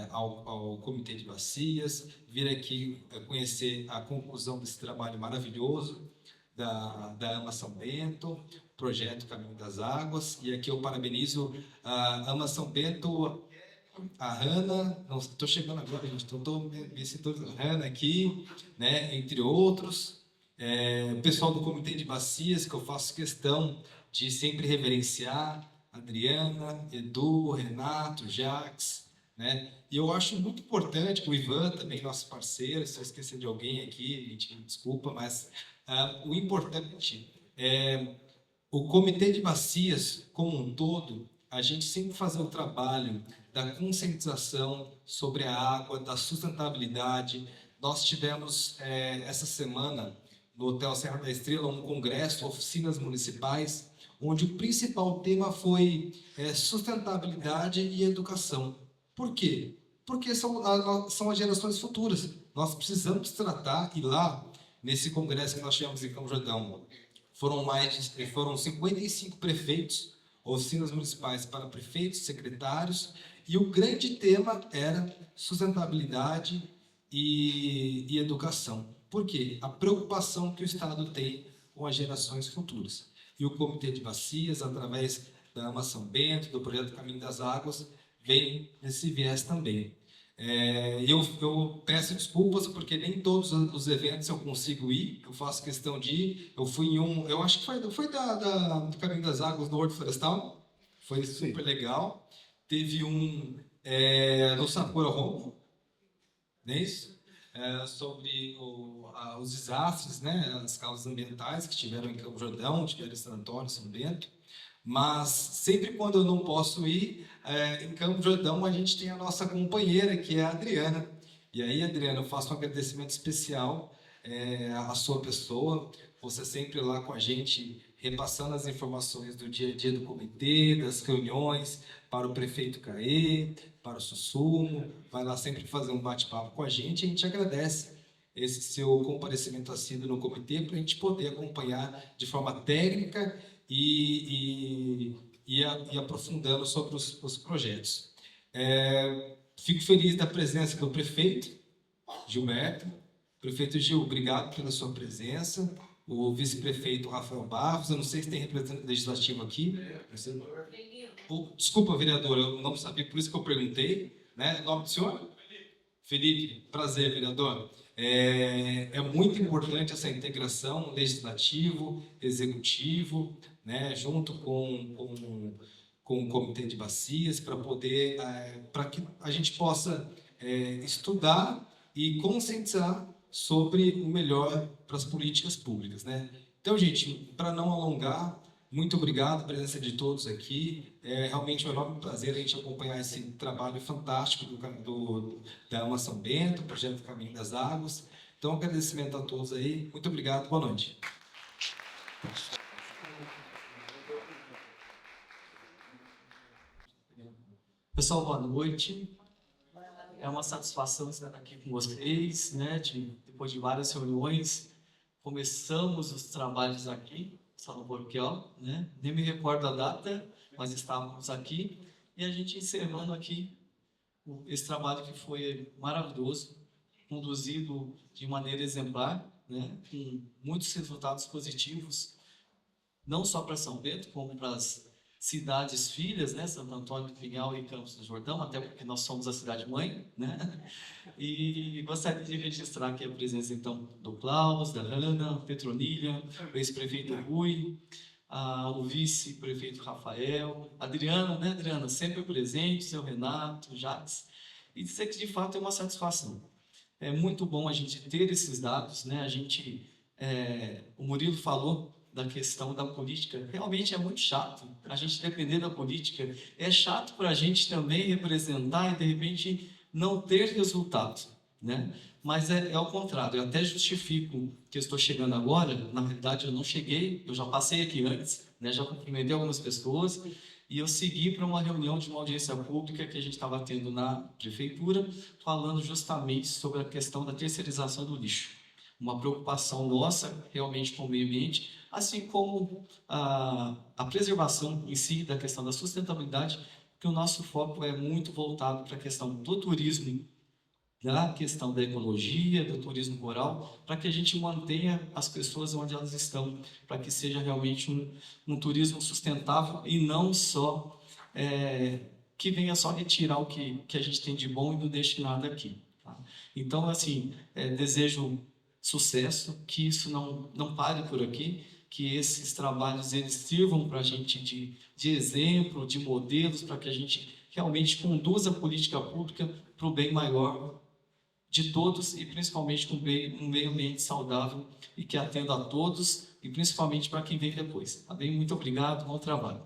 ao Comitê de Bacias, vir aqui conhecer a conclusão desse trabalho maravilhoso da AMA São Bento, projeto Caminho das Águas, e aqui eu parabenizo a AMA São Bento, a Hanna, não estou chegando agora, gente, estou me citando a Hanna aqui, né, entre outros, o pessoal do Comitê de Bacias, que eu faço questão de sempre reverenciar, Adriana, Edu, Renato, Jax, né, e eu acho muito importante, o Ivan também, nosso parceiro, se eu esquecer de alguém aqui, gente, desculpa, mas o importante é o Comitê de Bacias, como um todo, a gente sempre fazer o trabalho da conscientização sobre a água, da sustentabilidade. Nós tivemos, essa semana, no Hotel Serra da Estrela, um congresso, oficinas municipais, onde o principal tema foi sustentabilidade e educação. Por quê? Porque são as gerações futuras. Nós precisamos tratar, e lá, nesse congresso que nós tivemos em Campos do Jordão, foram 55 prefeitos, oficinas municipais para prefeitos, secretários, e o grande tema era sustentabilidade e educação. Por quê? A preocupação que o Estado tem com as gerações futuras. E o Comitê de Bacias, através da AMA São Bento, do projeto Caminho das Águas, vem nesse viés também. Eu peço desculpas porque nem todos os eventos eu consigo ir, eu faço questão de ir. Eu fui em um, eu acho que foi do Caminho das Águas no Horto Florestal, foi super legal. Teve um no Sakura Home, não é isso? Sobre os desastres, né, as causas ambientais que tiveram em Campo Jordão, tiveram em Santo Antônio, São Bento. Mas sempre quando eu não posso ir, em Campo Jordão a gente tem a nossa companheira, que é a Adriana. E aí, Adriana, eu faço um agradecimento especial à sua pessoa, você sempre lá com a gente, repassando as informações do dia a dia do comitê, das reuniões, para o prefeito Caê, para o Sussumo, vai lá sempre fazer um bate-papo com a gente agradece esse seu comparecimento assíduo no comitê para a gente poder acompanhar de forma técnica e aprofundando sobre os projetos. Fico feliz da presença do prefeito Gilberto. Prefeito Gil, obrigado pela sua presença. O vice-prefeito Rafael Barros, eu não sei se tem representante legislativo aqui. Desculpa, vereador, eu não sabia, por isso que eu perguntei. Né? O nome do senhor? Felipe, prazer, vereador. É muito importante essa integração legislativo, executivo, né, junto com o Comitê de Bacias, para que a gente possa estudar e conscientizar sobre o melhor para as políticas públicas, né? Então, gente, para não alongar, muito obrigado pela presença de todos aqui. É realmente um enorme prazer a gente acompanhar esse trabalho fantástico da AMA São Bento, projeto Caminho das Águas. Então, agradecimento a todos aí. Muito obrigado. Boa noite. Pessoal, boa noite. É uma satisfação estar aqui com vocês, né? Depois de várias reuniões, começamos os trabalhos aqui, Salão Paroquial, né? Nem me recordo a data, mas estávamos aqui e a gente encerrando aqui esse trabalho que foi maravilhoso, conduzido de maneira exemplar, né? Com muitos resultados positivos, não só para São Bento, como para as cidades filhas, né, Santo Antônio do Pinhal e Campos do Jordão, até porque nós somos a cidade-mãe, né, e gostaria de registrar aqui a presença, então, do Klaus, da Ana, Petronilha, o ex-prefeito Rui, o vice-prefeito Rafael, Adriana, né, Adriana, sempre presente, seu Renato, Jacques, e dizer que, de fato, é uma satisfação. É muito bom a gente ter esses dados, né, o Murilo falou da questão da política, realmente é muito chato a gente depender da política, é chato para a gente também representar e de repente não ter resultado, né? Mas é ao contrário, eu até justifico que eu estou chegando agora, na realidade eu não cheguei, eu já passei aqui antes, né? Já cumprimentei algumas pessoas e eu segui para uma reunião de uma audiência pública que a gente estava tendo na prefeitura, falando justamente sobre a questão da terceirização do lixo. uma preocupação nossa realmente com o meio ambiente, assim como a preservação em si da questão da sustentabilidade, que o nosso foco é muito voltado para a questão do turismo, da questão da ecologia, do turismo rural, para que a gente mantenha as pessoas onde elas estão, para que seja realmente um turismo sustentável e não só que venha só retirar o que a gente tem de bom e não deixe nada aqui. Tá? Então, assim, desejo sucesso, que isso não pare por aqui, que esses trabalhos eles sirvam para a gente de exemplo, de modelos, para que a gente realmente conduza a política pública para o bem maior de todos e principalmente com um meio ambiente saudável e que atenda a todos e principalmente para quem vem depois. Tá bem? Muito obrigado, bom trabalho.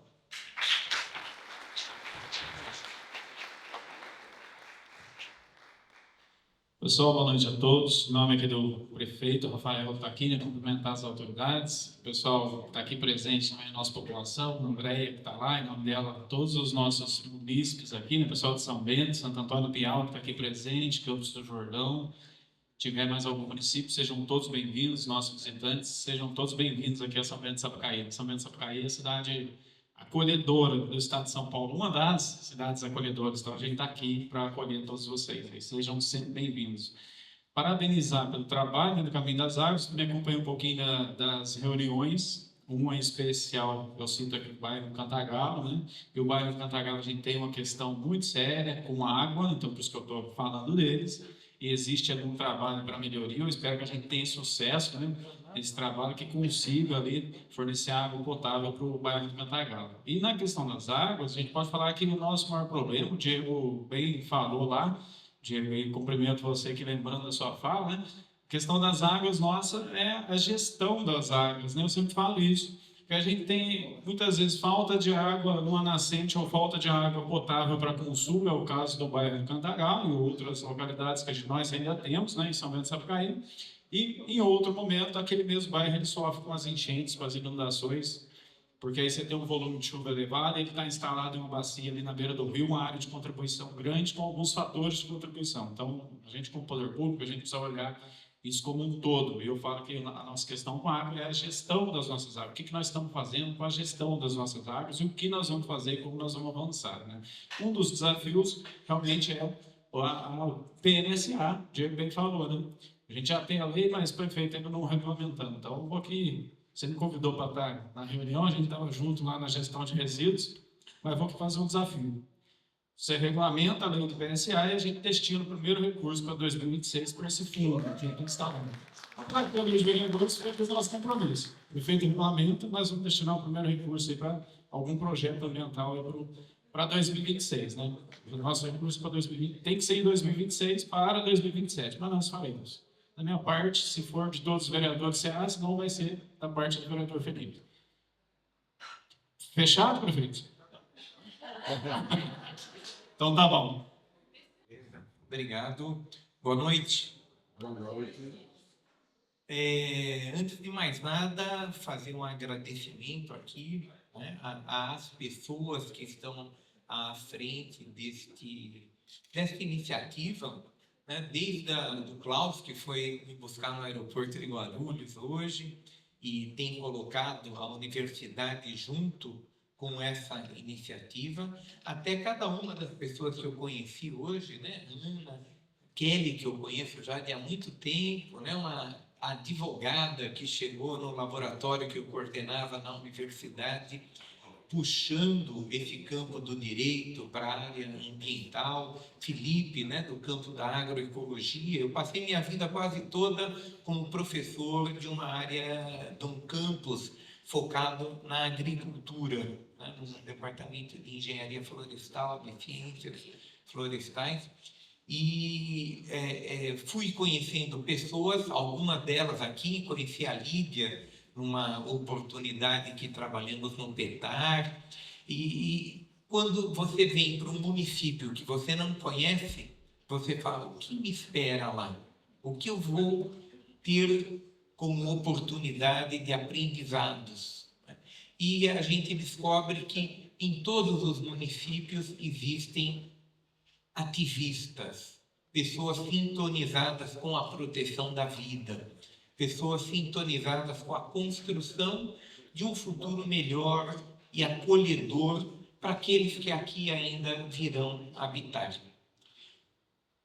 Pessoal, boa noite a todos. Em nome aqui do prefeito Rafael Taquini, cumprimentar as autoridades, o pessoal que está aqui presente, também a nossa população, a Andréia que está lá, em nome dela, todos os nossos munícipes aqui, né? Pessoal de São Bento, Santo Antônio do Piau, que está aqui presente, Campos do Jordão, tiver mais algum município, sejam todos bem-vindos, nossos visitantes, sejam todos bem-vindos aqui a São Bento de Sapucaí. São Bento de Sapucaí é a cidade acolhedora do estado de São Paulo, uma das cidades acolhedoras, então a gente está aqui para acolher todos vocês, sejam sempre bem-vindos. Parabenizar pelo trabalho do Caminho das Águas, me acompanha um pouquinho das reuniões, uma em especial, eu sinto aqui o bairro Cantagalo, né? E o bairro Cantagalo a gente tem uma questão muito séria com a água, então por isso que eu estou falando deles, e existe algum trabalho para melhoria, eu espero que a gente tenha sucesso, né? Esse trabalho que consiga ali fornecer água potável para o bairro de Cantagalo. E na questão das águas, a gente pode falar que o nosso maior problema, o Diego bem falou lá, Diego, e cumprimento você aqui lembrando da sua fala, né? A questão das águas nossa é a gestão das águas, né? Eu sempre falo isso, que a gente tem muitas vezes falta de água numa nascente ou falta de água potável para consumo, é o caso do bairro de Cantagalo e outras localidades que nós ainda temos, né, em São Bento de Sapucaí. E, em outro momento, aquele mesmo bairro ele sofre com as enchentes, com as inundações, porque aí você tem um volume de chuva elevado, ele está instalado em uma bacia ali na beira do rio, uma área de contribuição grande, com alguns fatores de contribuição. Então, a gente, como poder público, a gente precisa olhar isso como um todo. E eu falo que a nossa questão com a água é a gestão das nossas águas. O que nós estamos fazendo com a gestão das nossas águas e o que nós vamos fazer e como nós vamos avançar, né? Um dos desafios, realmente, é a PNSA, o Diego bem falou, né? A gente já tem a lei, mas o prefeito ainda não regulamentando. Então, eu vou aqui, você me convidou para estar na reunião, a gente estava junto lá na gestão de resíduos, mas vou fazer um desafio. Você regulamenta a lei do PNSA e a gente destina o primeiro recurso para 2026 para esse fundo que a gente está instalando. Para que a lei de vereadores fez o nosso compromisso. O prefeito regulamenta, nós vamos destinar o primeiro recurso para algum projeto ambiental para 2026. Né? O nosso recurso para 2020 tem que ser em 2026 para 2027, mas nós faremos. Da minha parte, se for de todos os vereadores CA, senão vai ser da parte do vereador Felipe. Fechado, prefeito? Então tá bom. Obrigado. Boa noite. Boa noite. Antes de mais nada, fazer um agradecimento aqui, né, às pessoas que estão à frente desta iniciativa, né, desde do Klaus, que foi me buscar no aeroporto de Guarulhos hoje e tem colocado a universidade junto com essa iniciativa, até cada uma das pessoas que eu conheci hoje, né, Ana, Kelly, que eu conheço já de há muito tempo, né, uma advogada que chegou no laboratório que eu coordenava na universidade, puxando esse campo do direito para a área ambiental, Felipe, né, do campo da agroecologia. Eu passei minha vida quase toda como professor de uma área, de um campus focado na agricultura, né, no departamento de engenharia florestal, de ciências florestais, e fui conhecendo pessoas, algumas delas aqui, conheci a Lídia, numa oportunidade que trabalhamos no PETAR, e quando você vem para um município que você não conhece, você fala, o que me espera lá? O que eu vou ter como oportunidade de aprendizados? E a gente descobre que em todos os municípios existem ativistas, pessoas sintonizadas com a proteção da vida, pessoas sintonizadas com a construção de um futuro melhor e acolhedor para aqueles que aqui ainda virão habitar.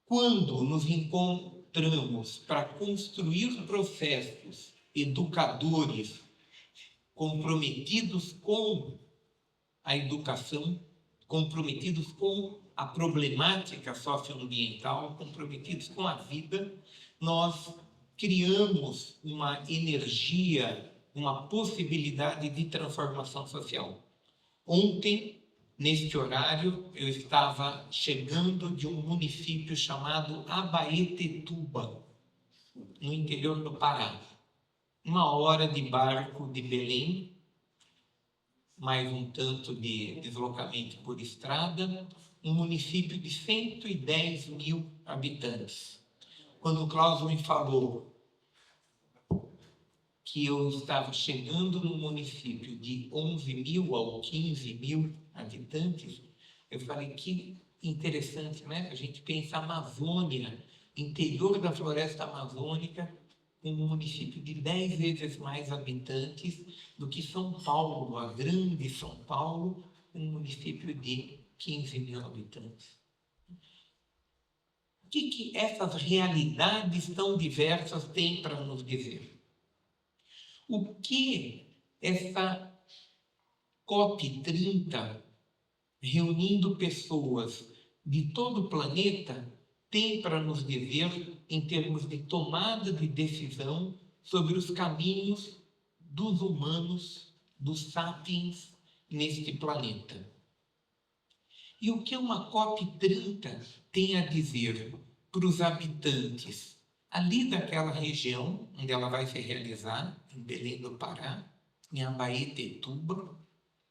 Quando nos encontramos para construir processos educadores comprometidos com a educação, comprometidos com a problemática socioambiental, comprometidos com a vida, nós criamos uma energia, uma possibilidade de transformação social. Ontem, neste horário, eu estava chegando de um município chamado Abaetetuba, no interior do Pará. 1 hora de barco de Belém, mais um tanto de deslocamento por estrada, um município de 110 mil habitantes. Quando o Cláudio me falou que eu estava chegando num município de 11 mil ou 15 mil habitantes, eu falei que interessante, né? A gente pensa Amazônia, interior da floresta amazônica, um município de 10 vezes mais habitantes do que São Paulo, a grande São Paulo, um município de 15 mil habitantes. O que essas realidades tão diversas têm para nos dizer? O que essa COP30, reunindo pessoas de todo o planeta, tem para nos dizer em termos de tomada de decisão sobre os caminhos dos humanos, dos sapiens, neste planeta? E o que uma COP30 tem a dizer para os habitantes ali daquela região, onde ela vai se realizar, em Belém do Pará, em Abaetetuba,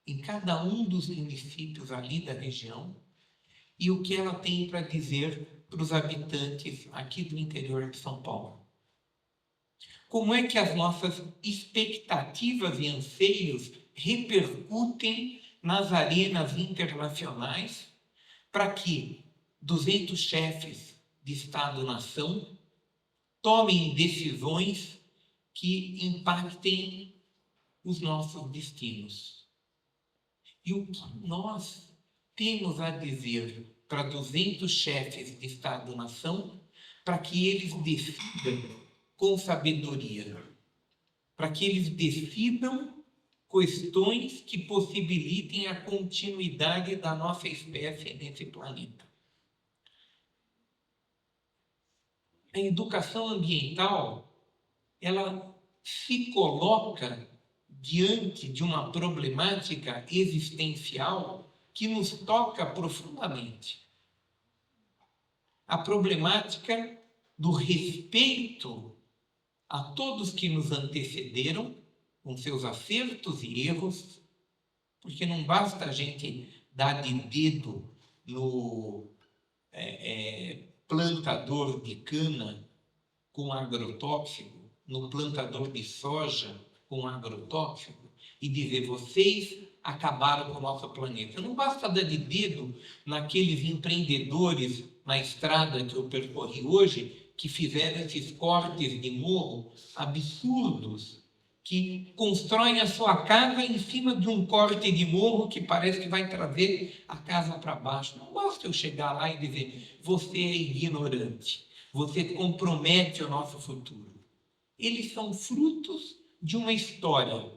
em cada um dos municípios ali da região, e o que ela tem para dizer para os habitantes aqui do interior de São Paulo? Como é que as nossas expectativas e anseios repercutem nas arenas internacionais para que 200 chefes de Estado-nação tomem decisões que impactem os nossos destinos? E o que nós temos a dizer para 200 chefes de Estado-nação para que eles decidam com sabedoria, para que eles decidam questões que possibilitem a continuidade da nossa espécie nesse planeta? A educação ambiental, ela se coloca diante de uma problemática existencial que nos toca profundamente. A problemática do respeito a todos que nos antecederam, com seus acertos e erros, porque não basta a gente dar de dedo no plantador de cana com agrotóxico, no plantador de soja com agrotóxico, e dizer: vocês acabaram com o nosso planeta. Não basta dar de dedo naqueles empreendedores na estrada que eu percorri hoje, que fizeram esses cortes de morro absurdos, que constroem a sua casa em cima de um corte de morro que parece que vai trazer a casa para baixo. Não basta eu chegar lá e dizer: você é ignorante, você compromete o nosso futuro. Eles são frutos de uma história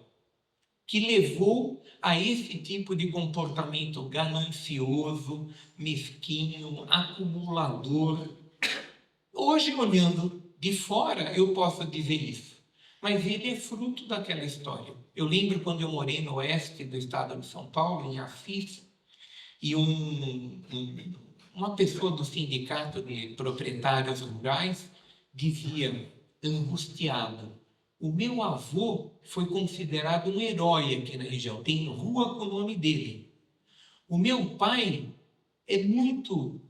que levou a esse tipo de comportamento ganancioso, mesquinho, acumulador. Hoje, olhando de fora, eu posso dizer isso, mas ele é fruto daquela história. Eu lembro quando eu morei no oeste do estado de São Paulo, em Assis, e uma pessoa do sindicato de proprietários rurais dizia, angustiada: o meu avô foi considerado um herói aqui na região, tem rua com o nome dele. O meu pai é muito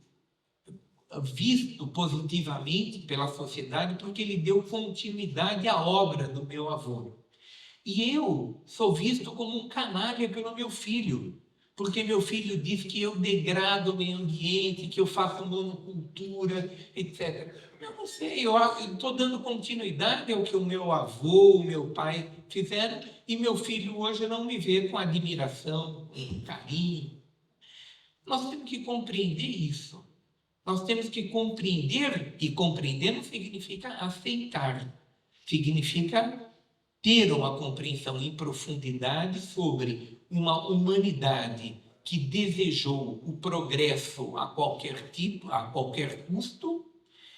visto positivamente pela sociedade porque ele deu continuidade à obra do meu avô. E eu sou visto como um canalha pelo meu filho, porque meu filho diz que eu degrado o meio ambiente, que eu faço monocultura, etc. Eu não sei, eu estou dando continuidade ao que o meu avô, o meu pai fizeram, e meu filho hoje não me vê com admiração, com carinho. Nós temos que compreender isso. Nós temos que compreender, e compreender não significa aceitar, significa ter uma compreensão em profundidade sobre uma humanidade que desejou o progresso a qualquer tipo, a qualquer custo,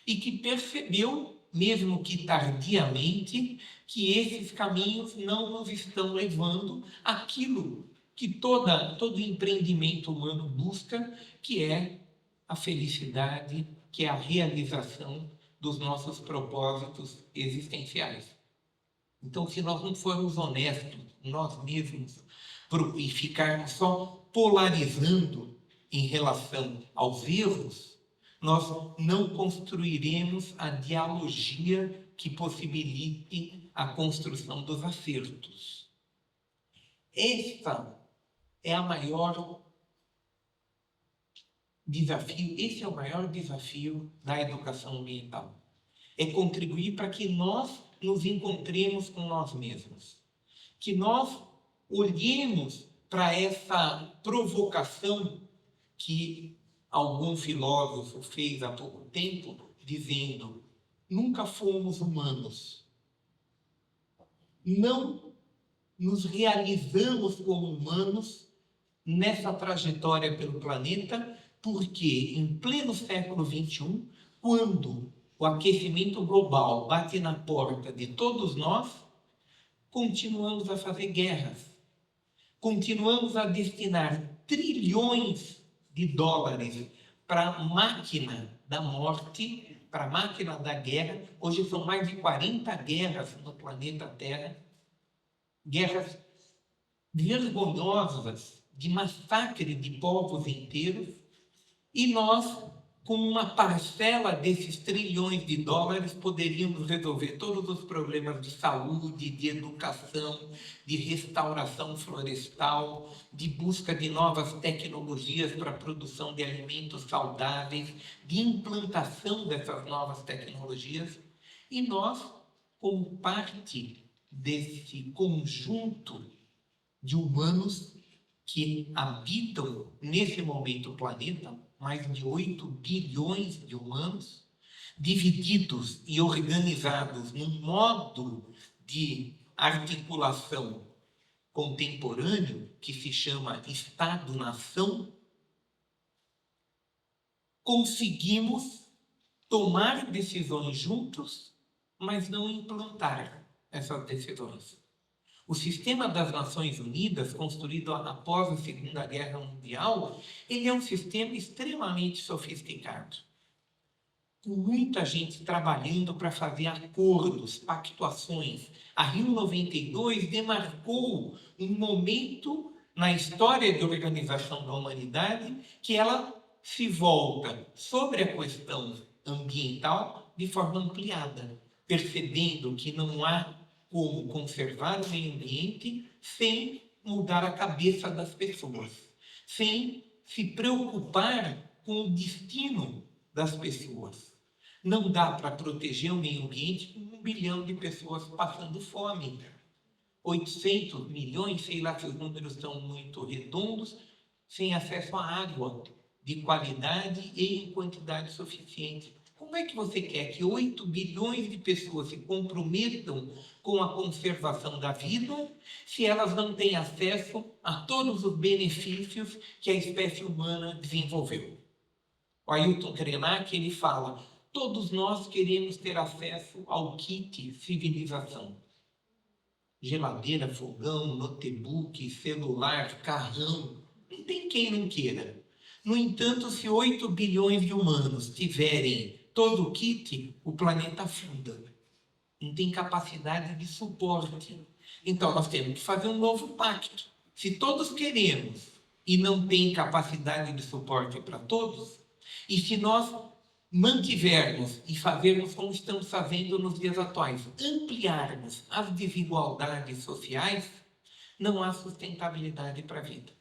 e que percebeu, mesmo que tardiamente, que esses caminhos não nos estão levando àquilo que todo empreendimento humano busca, que é a felicidade, que é a realização dos nossos propósitos existenciais. Então, se nós não formos honestos com nós mesmos e ficarmos só polarizando em relação aos erros, nós não construiremos a dialogia que possibilite a construção dos acertos. Esse é o maior desafio da educação ambiental. É contribuir para que nós nos encontremos com nós mesmos. Que nós olhemos para essa provocação que algum filósofo fez há pouco tempo, dizendo: nunca fomos humanos. Não nos realizamos como humanos nessa trajetória pelo planeta, porque em pleno século XXI, quando o aquecimento global bate na porta de todos nós, continuamos a fazer guerras, continuamos a destinar trilhões de dólares para a máquina da morte, para a máquina da guerra. Hoje são mais de 40 guerras no planeta Terra, guerras vergonhosas, de massacre de povos inteiros, e nós, com uma parcela desses trilhões de dólares, poderíamos resolver todos os problemas de saúde, de educação, de restauração florestal, de busca de novas tecnologias para a produção de alimentos saudáveis, de implantação dessas novas tecnologias. E nós, como parte desse conjunto de humanos que habitam nesse momento o planeta, mais de 8 bilhões de humanos, divididos e organizados num modo de articulação contemporâneo que se chama Estado-nação, conseguimos tomar decisões juntos, mas não implantar essas decisões. O sistema das Nações Unidas, construído após a Segunda Guerra Mundial, ele é um sistema extremamente sofisticado, com muita gente trabalhando para fazer acordos, pactuações. A Rio 92 demarcou um momento na história de organização da humanidade que ela se volta sobre a questão ambiental de forma ampliada, percebendo que não há como conservar o meio ambiente sem mudar a cabeça das pessoas, sem se preocupar com o destino das pessoas. Não dá para proteger o meio ambiente com 1 bilhão de pessoas passando fome. 800 milhões, sei lá se os números são muito redondos, sem acesso à água de qualidade e em quantidade suficiente. Como é que você quer que 8 bilhões de pessoas se comprometam com a conservação da vida se elas não têm acesso a todos os benefícios que a espécie humana desenvolveu? O Ailton Krenak, ele fala: todos nós queremos ter acesso ao kit civilização. Geladeira, fogão, notebook, celular, carrão. Não tem quem não queira. No entanto, se 8 bilhões de humanos tiverem todo o kit, o planeta afunda. Não tem capacidade de suporte. Então, nós temos que fazer um novo pacto. Se todos queremos e não tem capacidade de suporte para todos, e se nós mantivermos e fazermos como estamos fazendo nos dias atuais, ampliarmos as desigualdades sociais, não há sustentabilidade para a vida.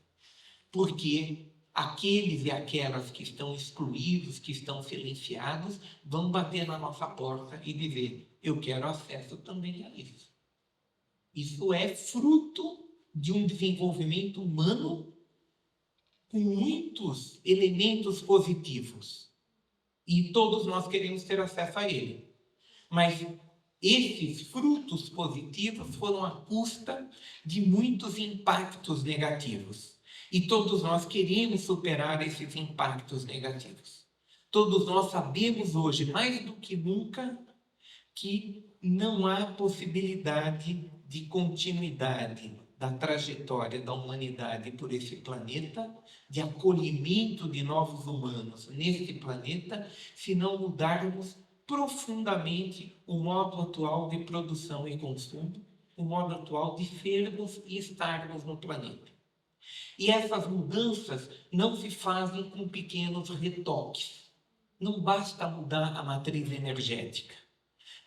porque aqueles e aquelas que estão excluídos, que estão silenciados, vão bater na nossa porta e dizer: eu quero acesso também a isso. Isso é fruto de um desenvolvimento humano com muitos elementos positivos. E todos nós queremos ter acesso a ele. Mas esses frutos positivos foram à custa de muitos impactos negativos. E todos nós queremos superar esses impactos negativos. Todos nós sabemos hoje, mais do que nunca, que não há possibilidade de continuidade da trajetória da humanidade por esse planeta, de acolhimento de novos humanos nesse planeta, se não mudarmos profundamente o modo atual de produção e consumo, o modo atual de sermos e estarmos no planeta. E essas mudanças não se fazem com pequenos retoques. Não basta mudar a matriz energética.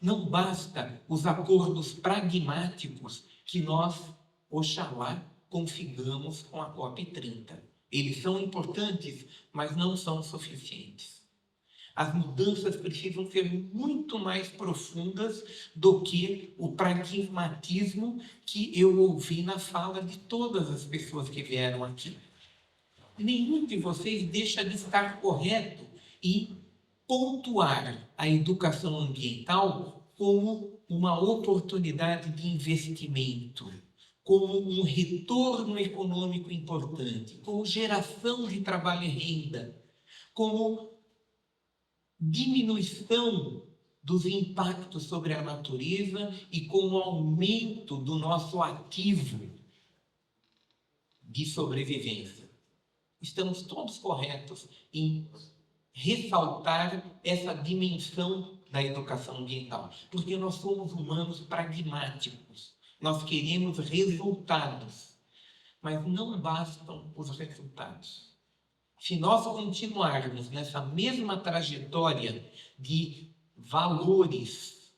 Não basta os acordos pragmáticos que nós, oxalá, consigamos com a COP30. Eles são importantes, mas não são suficientes. As mudanças precisam ser muito mais profundas do que o pragmatismo que eu ouvi na fala de todas as pessoas que vieram aqui. Nenhum de vocês deixa de estar correto em pontuar a educação ambiental como uma oportunidade de investimento, como um retorno econômico importante, como geração de trabalho e renda, como diminuição dos impactos sobre a natureza e como aumento do nosso ativo de sobrevivência. Estamos todos corretos em ressaltar essa dimensão da educação ambiental, porque nós somos humanos pragmáticos. Nós queremos resultados, mas não bastam os resultados. Se nós continuarmos nessa mesma trajetória de valores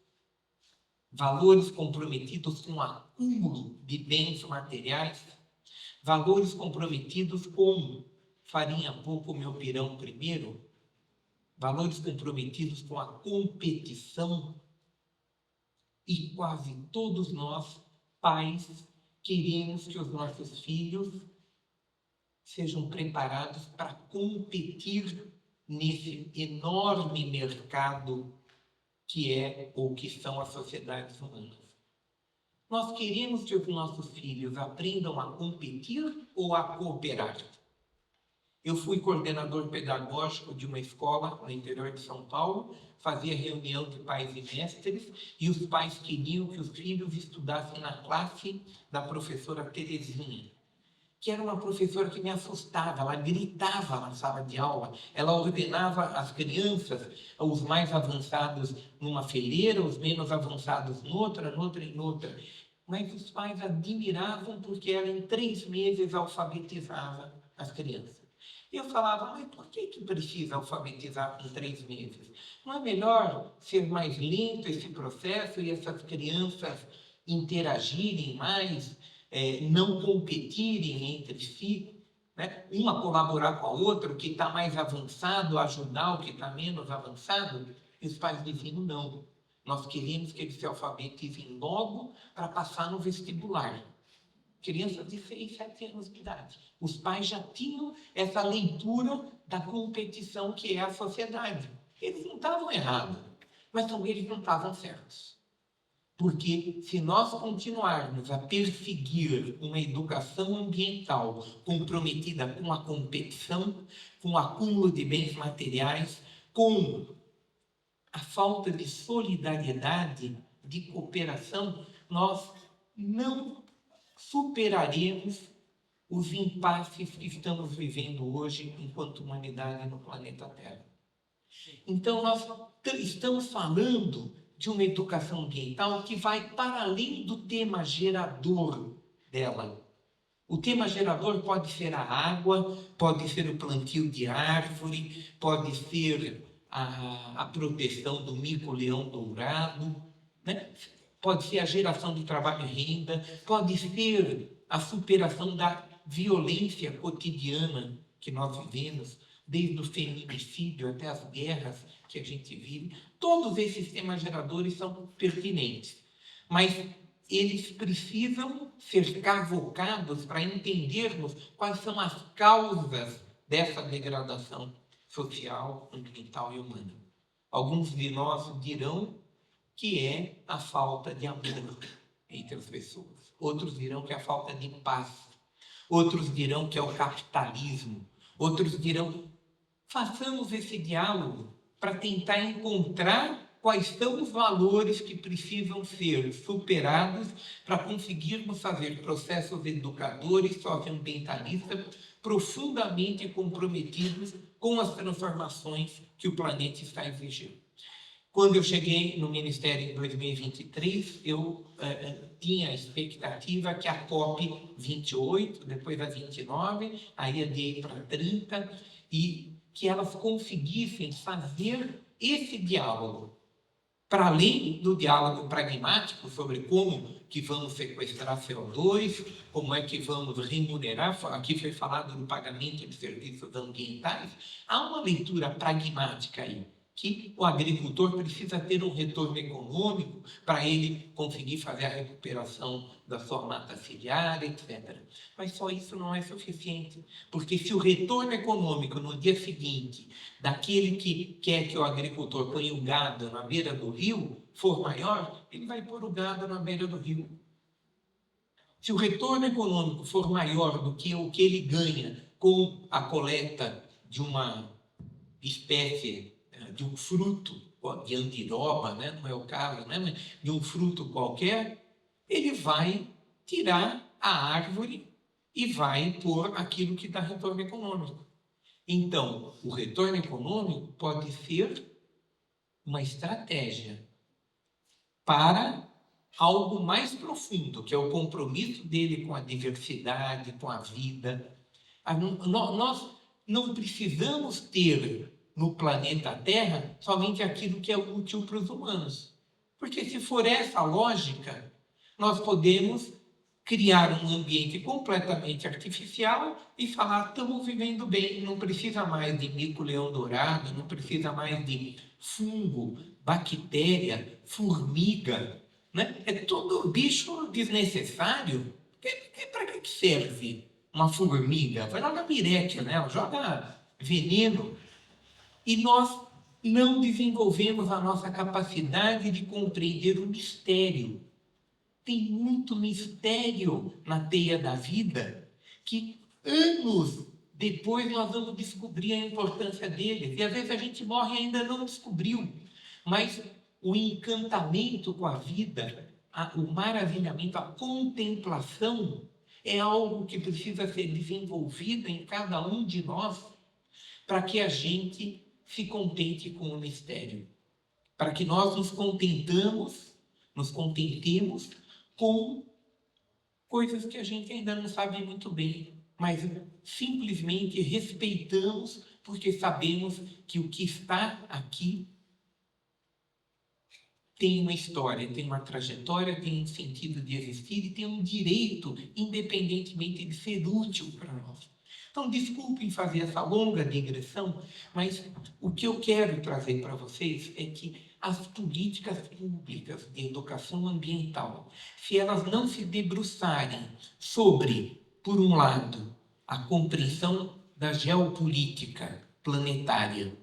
comprometidos com o acúmulo de bens materiais, valores comprometidos com farinha pouco, meu pirão primeiro, valores comprometidos com a competição, e quase todos nós, pais, queremos que os nossos filhos sejam preparados para competir nesse enorme mercado que é ou que são as sociedades humanas. Nós queremos que os nossos filhos aprendam a competir ou a cooperar. Eu fui coordenador pedagógico de uma escola no interior de São Paulo, fazia reunião de pais e mestres, e os pais queriam que os filhos estudassem na classe da professora Terezinha, que era uma professora que me assustava. Ela gritava na sala de aula, ela ordenava as crianças, os mais avançados numa fileira, os menos avançados noutra. Mas os pais admiravam porque ela em 3 meses alfabetizava as crianças. Eu falava: mas por que precisa alfabetizar com 3 meses? Não é melhor ser mais lento esse processo e essas crianças interagirem mais, não competirem entre si, né? Uma colaborar com a outra, o que está mais avançado ajudar o que está menos avançado? E os pais diziam: não, nós queremos que eles se alfabetizem logo para passar no vestibular. Crianças de 6, 7 anos de idade. Os pais já tinham essa leitura da competição que é a sociedade. Eles não estavam errados, mas também eles não estavam certos. Porque se nós continuarmos a perseguir uma educação ambiental comprometida com a competição, com o acúmulo de bens materiais, com a falta de solidariedade, de cooperação, nós não superaremos os impasses que estamos vivendo hoje enquanto humanidade no planeta Terra. Então, nós estamos falando de uma educação ambiental que vai para além do tema gerador dela. O tema gerador pode ser a água, pode ser o plantio de árvore, pode ser a proteção do mico-leão dourado, né? Pode ser a geração de trabalho e renda, pode ser a superação da violência cotidiana que nós vivemos, desde o feminicídio até as guerras que a gente vive, todos esses temas geradores são pertinentes. Mas eles precisam ser cavocados para entendermos quais são as causas dessa degradação social, ambiental e humana. Alguns de nós dirão que é a falta de amor entre as pessoas. Outros dirão que é a falta de paz. Outros dirão que é o capitalismo. Outros dirão, façamos esse diálogo para tentar encontrar quais são os valores que precisam ser superados para conseguirmos fazer processos educadores, socioambientalistas, profundamente comprometidos com as transformações que o planeta está exigindo. Quando eu cheguei no Ministério em 2023, eu tinha a expectativa que a COP28, depois a 29, aí adiei para 30, e que elas conseguissem fazer esse diálogo, para além do diálogo pragmático sobre como que vamos sequestrar CO2, como é que vamos remunerar, aqui foi falado do pagamento de serviços ambientais, há uma leitura pragmática aí, que o agricultor precisa ter um retorno econômico para ele conseguir fazer a recuperação da sua mata ciliar, etc. Mas só isso não é suficiente, porque se o retorno econômico no dia seguinte daquele que quer que o agricultor ponha o gado na beira do rio for maior, ele vai pôr o gado na beira do rio. Se o retorno econômico for maior do que o que ele ganha com a coleta de uma espécie, de um fruto, de andiroba, né? Não é o caso, né? Mas de um fruto qualquer, ele vai tirar a árvore e vai pôr aquilo que dá retorno econômico. Então, o retorno econômico pode ser uma estratégia para algo mais profundo, que é o compromisso dele com a diversidade, com a vida. Nós não precisamos ter no planeta Terra somente aquilo que é útil para os humanos. Porque se for essa a lógica, nós podemos criar um ambiente completamente artificial e falar, estamos vivendo bem, não precisa mais de mico-leão dourado, não precisa mais de fungo, bactéria, formiga, né? É tudo bicho desnecessário. Para que serve uma formiga? Vai jogar pirete, né? Joga veneno. E nós não desenvolvemos a nossa capacidade de compreender o mistério. Tem muito mistério na teia da vida que anos depois nós vamos descobrir a importância deles. E às vezes a gente morre e ainda não descobriu. Mas o encantamento com a vida, o maravilhamento, a contemplação é algo que precisa ser desenvolvido em cada um de nós para que a gente se contente com o mistério. Para que nós nos contentemos com coisas que a gente ainda não sabe muito bem, mas simplesmente respeitamos porque sabemos que o que está aqui tem uma história, tem uma trajetória, tem um sentido de existir e tem um direito, independentemente de ser útil para nós. Então, desculpem fazer essa longa digressão, mas o que eu quero trazer para vocês é que as políticas públicas de educação ambiental, se elas não se debruçarem sobre, por um lado, a compreensão da geopolítica planetária,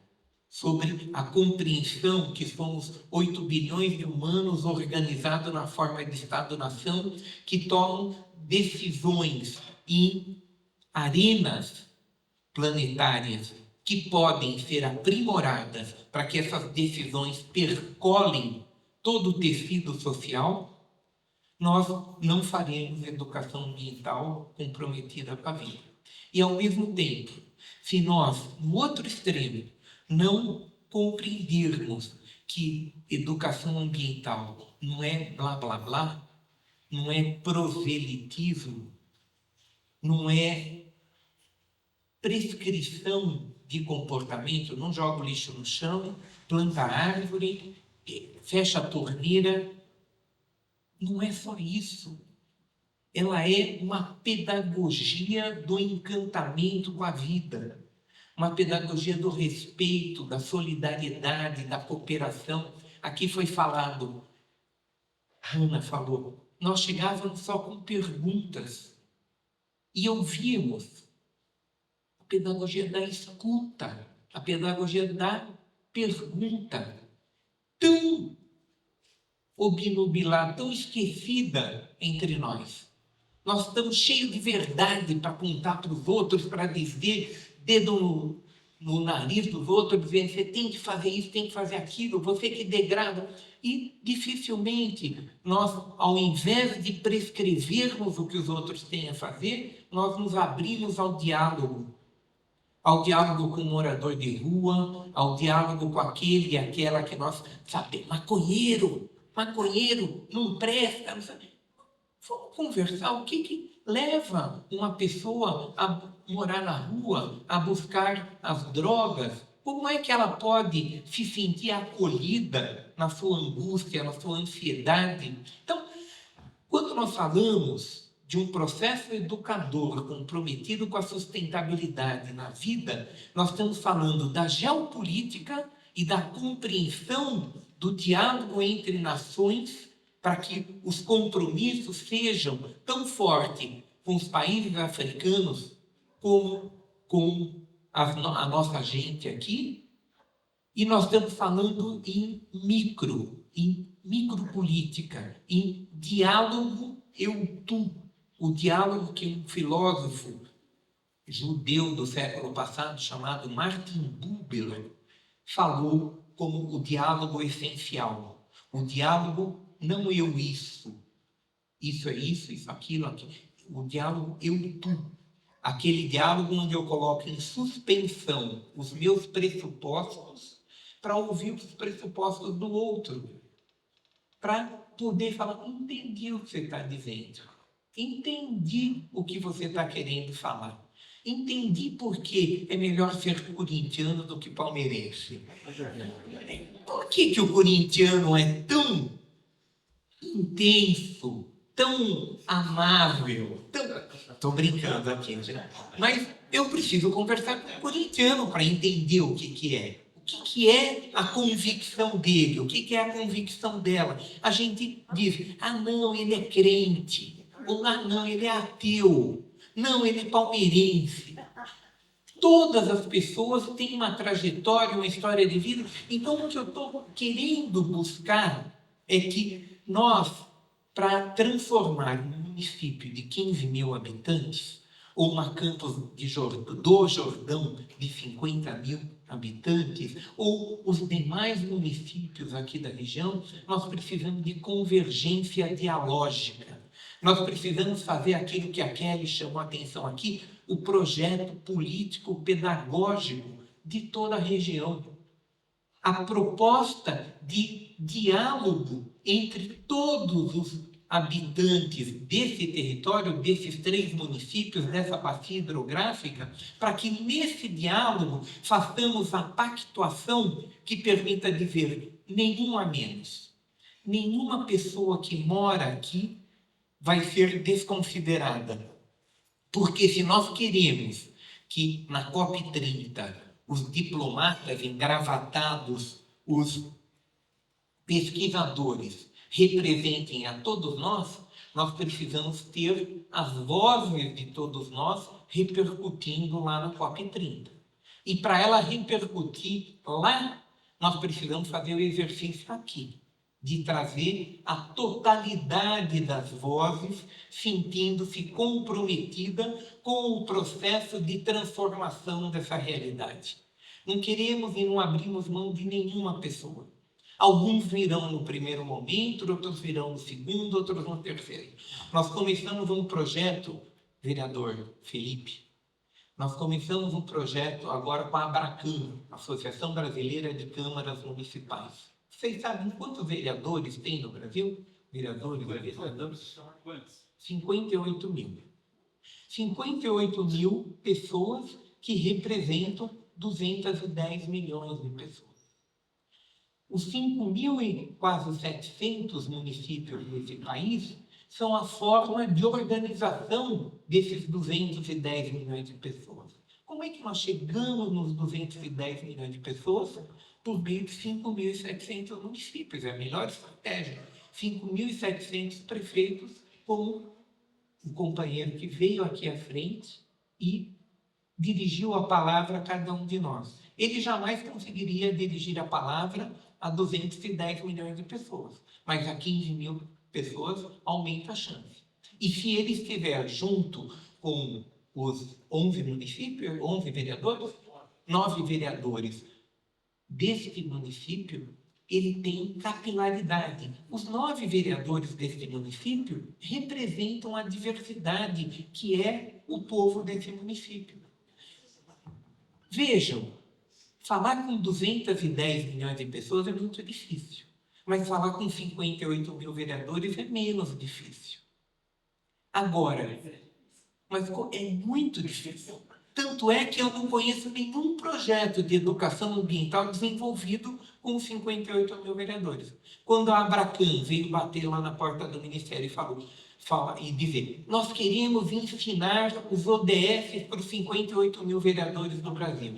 sobre a compreensão que somos 8 bilhões de humanos organizados na forma de Estado-nação que tomam decisões em arenas planetárias que podem ser aprimoradas para que essas decisões percolem todo o tecido social, nós não faremos educação ambiental comprometida com a vida. E, ao mesmo tempo, se nós, no outro extremo, não compreendermos que educação ambiental não é blá, blá, blá, não é proselitismo, não é prescrição de comportamento, não joga o lixo no chão, planta árvore, fecha a torneira. Não é só isso. ela é uma pedagogia do encantamento com a vida, uma pedagogia do respeito, da solidariedade, da cooperação. Aqui foi falado, Ana falou, nós chegávamos só com perguntas e ouvíamos. A pedagogia da escuta, a pedagogia da pergunta, tão obnubilada, tão esquecida entre nós. Nós estamos cheios de verdade para apontar para os outros, para dizer, dedo no nariz dos outros, dizer, você tem que fazer isso, tem que fazer aquilo, você que degrada. E dificilmente nós, ao invés de prescrevermos o que os outros têm a fazer, nós nos abrimos ao diálogo com o morador de rua, ao diálogo com aquele e aquela que nós sabemos, maconheiro, não presta, não sabe. Vamos conversar, o que leva uma pessoa a morar na rua, a buscar as drogas? Como é que ela pode se sentir acolhida na sua angústia, na sua ansiedade? Então, quando nós falamos de um processo educador comprometido com a sustentabilidade na vida, nós estamos falando da geopolítica e da compreensão do diálogo entre nações para que os compromissos sejam tão fortes com os países africanos como com a nossa gente aqui. E nós estamos falando em micropolítica, em diálogo eu-tu, o diálogo que um filósofo judeu do século passado, chamado Martin Buber, falou como o diálogo essencial. O diálogo não eu isso é isso, aquilo. O diálogo eu-tu. Aquele diálogo onde eu coloco em suspensão os meus pressupostos para ouvir os pressupostos do outro. Para poder falar, entendi o que você está dizendo. Entendi o que você está querendo falar. Entendi por que é melhor ser corintiano do que palmeirense. Por que o corintiano é tão intenso, tão amável, Estou brincando aqui, né? Mas eu preciso conversar com o corintiano para entender o que é. O que é a convicção dele, o que é a convicção dela. A gente diz, não, ele é crente. Ou, não, ele é ateu. Não, ele é palmeirense. Todas as pessoas têm uma trajetória, uma história de vida. Então, o que eu estou querendo buscar é que nós, para transformar um município de 15 mil habitantes, ou uma campus do Jordão de 50 mil habitantes, ou os demais municípios aqui da região, nós precisamos de convergência dialógica. Nós precisamos fazer aquilo que a Kelly chamou a atenção aqui, o projeto político pedagógico de toda a região. A proposta de diálogo entre todos os habitantes desse território, desses 3 municípios, dessa bacia hidrográfica, para que nesse diálogo façamos a pactuação que permita dizer nenhum a menos. Nenhuma pessoa que mora aqui vai ser desconsiderada. Porque se nós queremos que na COP30 os diplomatas engravatados, os pesquisadores representem a todos nós, nós precisamos ter as vozes de todos nós repercutindo lá na COP30. E para ela repercutir lá, nós precisamos fazer o exercício aqui, de trazer a totalidade das vozes, sentindo-se comprometida com o processo de transformação dessa realidade. Não queremos e não abrimos mão de nenhuma pessoa. Alguns virão no primeiro momento, outros virão no segundo, outros no terceiro. Nós começamos um projeto, vereador Felipe, nós começamos um projeto agora com a Abracam, Associação Brasileira de Câmaras Municipais. Vocês sabem quantos vereadores tem no Brasil? Vereadores? 58 mil. 58 mil pessoas que representam 210 milhões de pessoas. Os 5.000 e quase 700 municípios desse país são a forma de organização desses 210 milhões de pessoas. Como é que nós chegamos nos 210 milhões de pessoas? Por meio de 5.700 municípios. É a melhor estratégia. 5.700 prefeitos, como o companheiro que veio aqui à frente e dirigiu a palavra a cada um de nós. Ele jamais conseguiria dirigir a palavra a 210 milhões de pessoas, mas a 15 mil pessoas aumenta a chance. E se ele estiver junto com os 11 municípios, 11 vereadores, 9 vereadores deste município, ele tem capilaridade. Os 9 vereadores deste município representam a diversidade que é o povo desse município. Vejam, falar com 210 milhões de pessoas é muito difícil, mas falar com 58 mil vereadores é menos difícil. Agora, mas é muito difícil. Tanto é que eu não conheço nenhum projeto de educação ambiental desenvolvido com 58 mil vereadores. Quando a Abracan veio bater lá na porta do Ministério e dizer: nós queremos ensinar os ODS para os 58 mil vereadores do Brasil.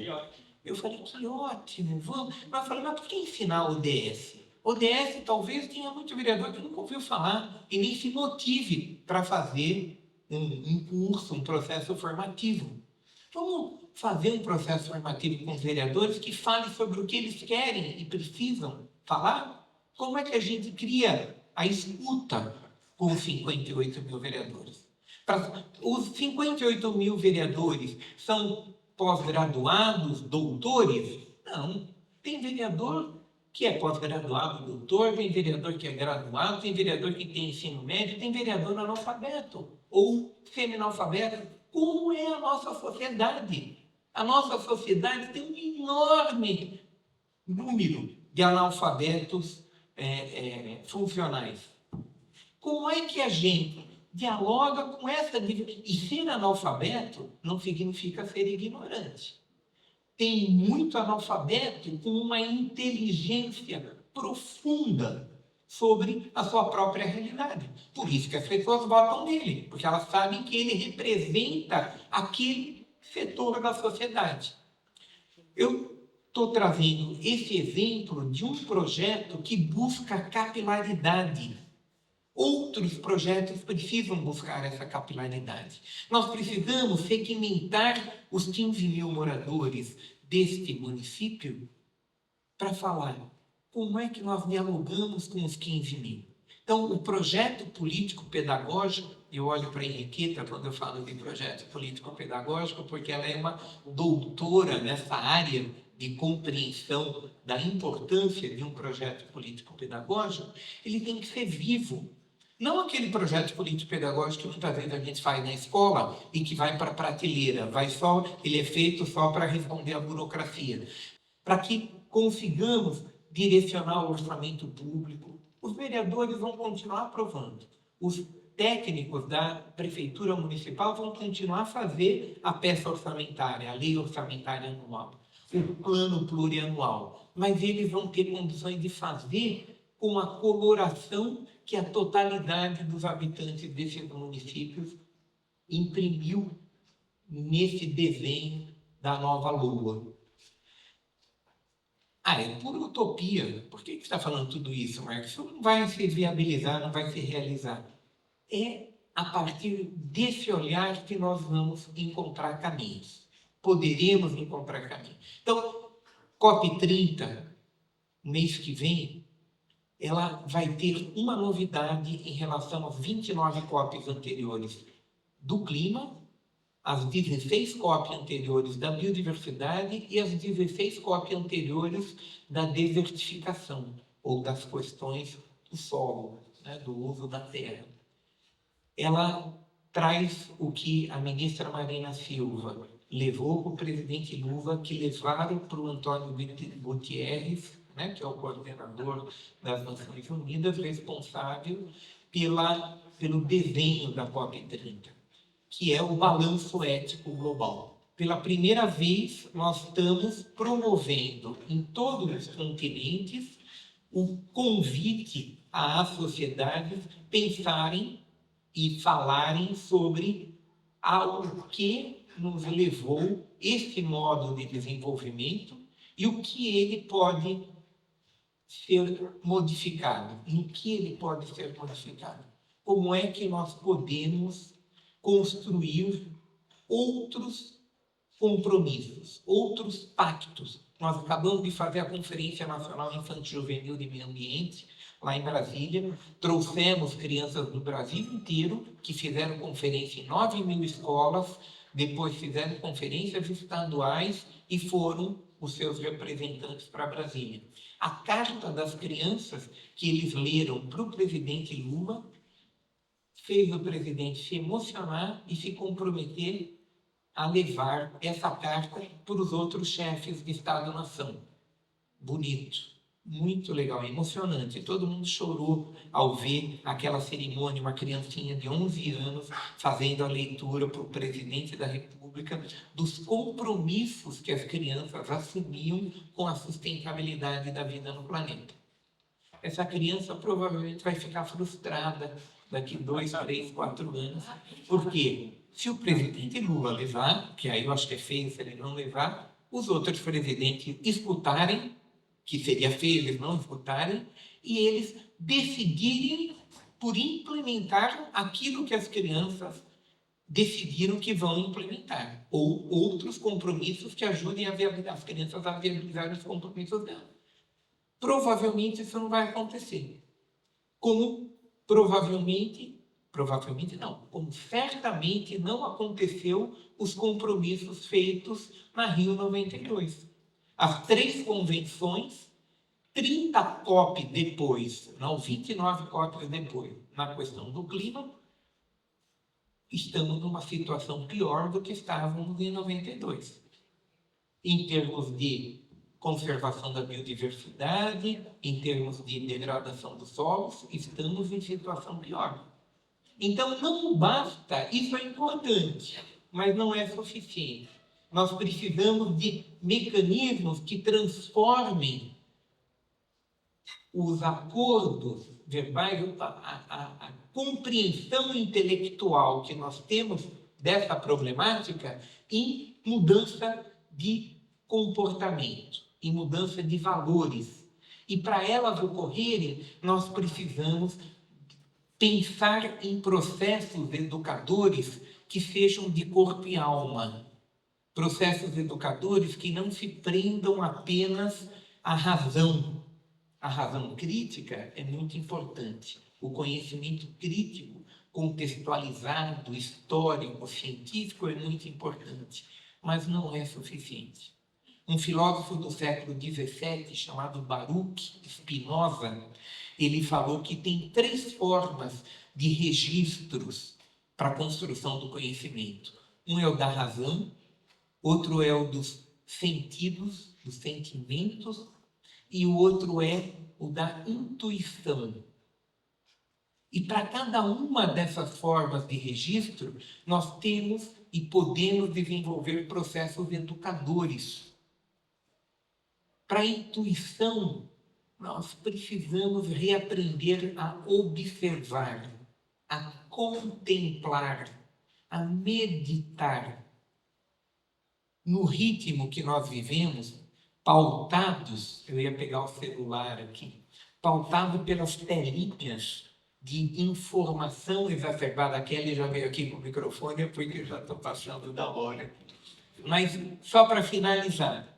Eu falei: que ótimo, vamos. Mas eu falei: mas por que ensinar ODS? ODS talvez tenha muito vereador que nunca ouviu falar e nem se motive para fazer um curso, um processo formativo. Vamos fazer um processo formativo com os vereadores que fale sobre o que eles querem e precisam falar? Como é que a gente cria a escuta com os 58 mil vereadores? Os 58 mil vereadores são pós-graduados, doutores? Não. Tem vereador que é pós-graduado, doutor, tem vereador que é graduado, tem vereador que tem ensino médio, tem vereador analfabeto ou semi-analfabeto. Como é a nossa sociedade? A nossa sociedade tem um enorme número de analfabetos funcionais. Como é que a gente dialoga com essa diversidade? E ser analfabeto não significa ser ignorante. Tem muito analfabeto com uma inteligência profunda sobre a sua própria realidade. Por isso que as pessoas votam nele, porque elas sabem que ele representa aquele setor da sociedade. Eu estou trazendo esse exemplo de um projeto que busca capilaridade. Outros projetos precisam buscar essa capilaridade. Nós precisamos segmentar os 15 mil moradores deste município para falar como é que nós dialogamos com os 15 mil. Então, o projeto político-pedagógico, eu olho para a Henriqueta quando eu falo de projeto político-pedagógico, porque ela é uma doutora nessa área de compreensão da importância de um projeto político-pedagógico, ele tem que ser vivo. Não aquele projeto político-pedagógico que muitas vezes a gente faz na escola e que vai para a prateleira, ele é feito só para responder à burocracia. Para que consigamos direcionar o orçamento público, os vereadores vão continuar aprovando. Os técnicos da prefeitura municipal vão continuar a fazer a peça orçamentária, a lei orçamentária anual, o plano plurianual. Mas eles vão ter condições de fazer com a coloração que a totalidade dos habitantes desses municípios imprimiu nesse desenho da nova lua. É pura utopia. Por que você está falando tudo isso, Marcos? Isso não vai se viabilizar, não vai se realizar. É a partir desse olhar que nós vamos encontrar caminhos. Poderemos encontrar caminhos. Então, COP30, mês que vem, ela vai ter uma novidade em relação aos 29 COPs anteriores do clima, as 16 COP anteriores da biodiversidade e as 16 COP anteriores da desertificação, ou das questões do solo, né, do uso da terra. Ela traz o que a ministra Marina Silva levou para o presidente Lula, que levaram para o Antônio Gutierrez, né, que é o coordenador das Nações Unidas, responsável pelo desenho da COP30, que é o balanço ético global. Pela primeira vez, nós estamos promovendo em todos os continentes o convite às sociedades pensarem e falarem sobre ao que nos levou esse modo de desenvolvimento e o que ele pode ser modificado. No que ele pode ser modificado. Como é que nós podemos construir outros compromissos, outros pactos. Nós acabamos de fazer a Conferência Nacional Infantil Juvenil de Meio Ambiente, lá em Brasília. Trouxemos crianças do Brasil inteiro, que fizeram conferência em 9.000 escolas, depois fizeram conferências estaduais e foram os seus representantes para Brasília. A carta das crianças que eles leram para o presidente Lula fez o presidente se emocionar e se comprometer a levar essa carta para os outros chefes de Estado-nação. Bonito, muito legal, emocionante. Todo mundo chorou ao ver aquela cerimônia, uma criancinha de 11 anos fazendo a leitura para o presidente da República dos compromissos que as crianças assumiam com a sustentabilidade da vida no planeta. Essa criança provavelmente vai ficar frustrada daqui 2, 3, 4 anos. Por quê? Se o presidente Lula levar, que aí eu acho que é feio se ele não levar, os outros presidentes escutarem, que seria feio eles não escutarem, e eles decidirem por implementar aquilo que as crianças decidiram que vão implementar, ou outros compromissos que ajudem as crianças a viabilizar os compromissos delas. Provavelmente isso não vai acontecer. Como como certamente não aconteceu os compromissos feitos na Rio 92. As 3 convenções, 30 COP depois, não, 29 COP depois, na questão do clima, estamos numa situação pior do que estávamos em 92. Em termos de conservação da biodiversidade, em termos de degradação dos solos, estamos em situação pior. Então, não basta, isso é importante, mas não é suficiente. Nós precisamos de mecanismos que transformem os acordos verbais, a compreensão intelectual que nós temos dessa problemática em mudança de comportamento, em mudança de valores. E para elas ocorrerem, nós precisamos pensar em processos educadores que sejam de corpo e alma. Processos educadores que não se prendam apenas à razão. A razão crítica é muito importante. O conhecimento crítico, contextualizado, histórico, científico é muito importante, mas não é suficiente. Um filósofo do século XVII, chamado Baruch Spinoza, ele falou que tem 3 formas de registros para a construção do conhecimento. Um é o da razão, outro é o dos sentidos, dos sentimentos, e o outro é o da intuição. E para cada uma dessas formas de registro, nós temos e podemos desenvolver processos educadores. Para a intuição, nós precisamos reaprender a observar, a contemplar, a meditar. No ritmo que nós vivemos, pautados, eu ia pegar o celular aqui, pautado pelas telinhas de informação exacerbada. A Kelly já veio aqui com o microfone, porque eu já estou passando da hora. Mas, só para finalizar,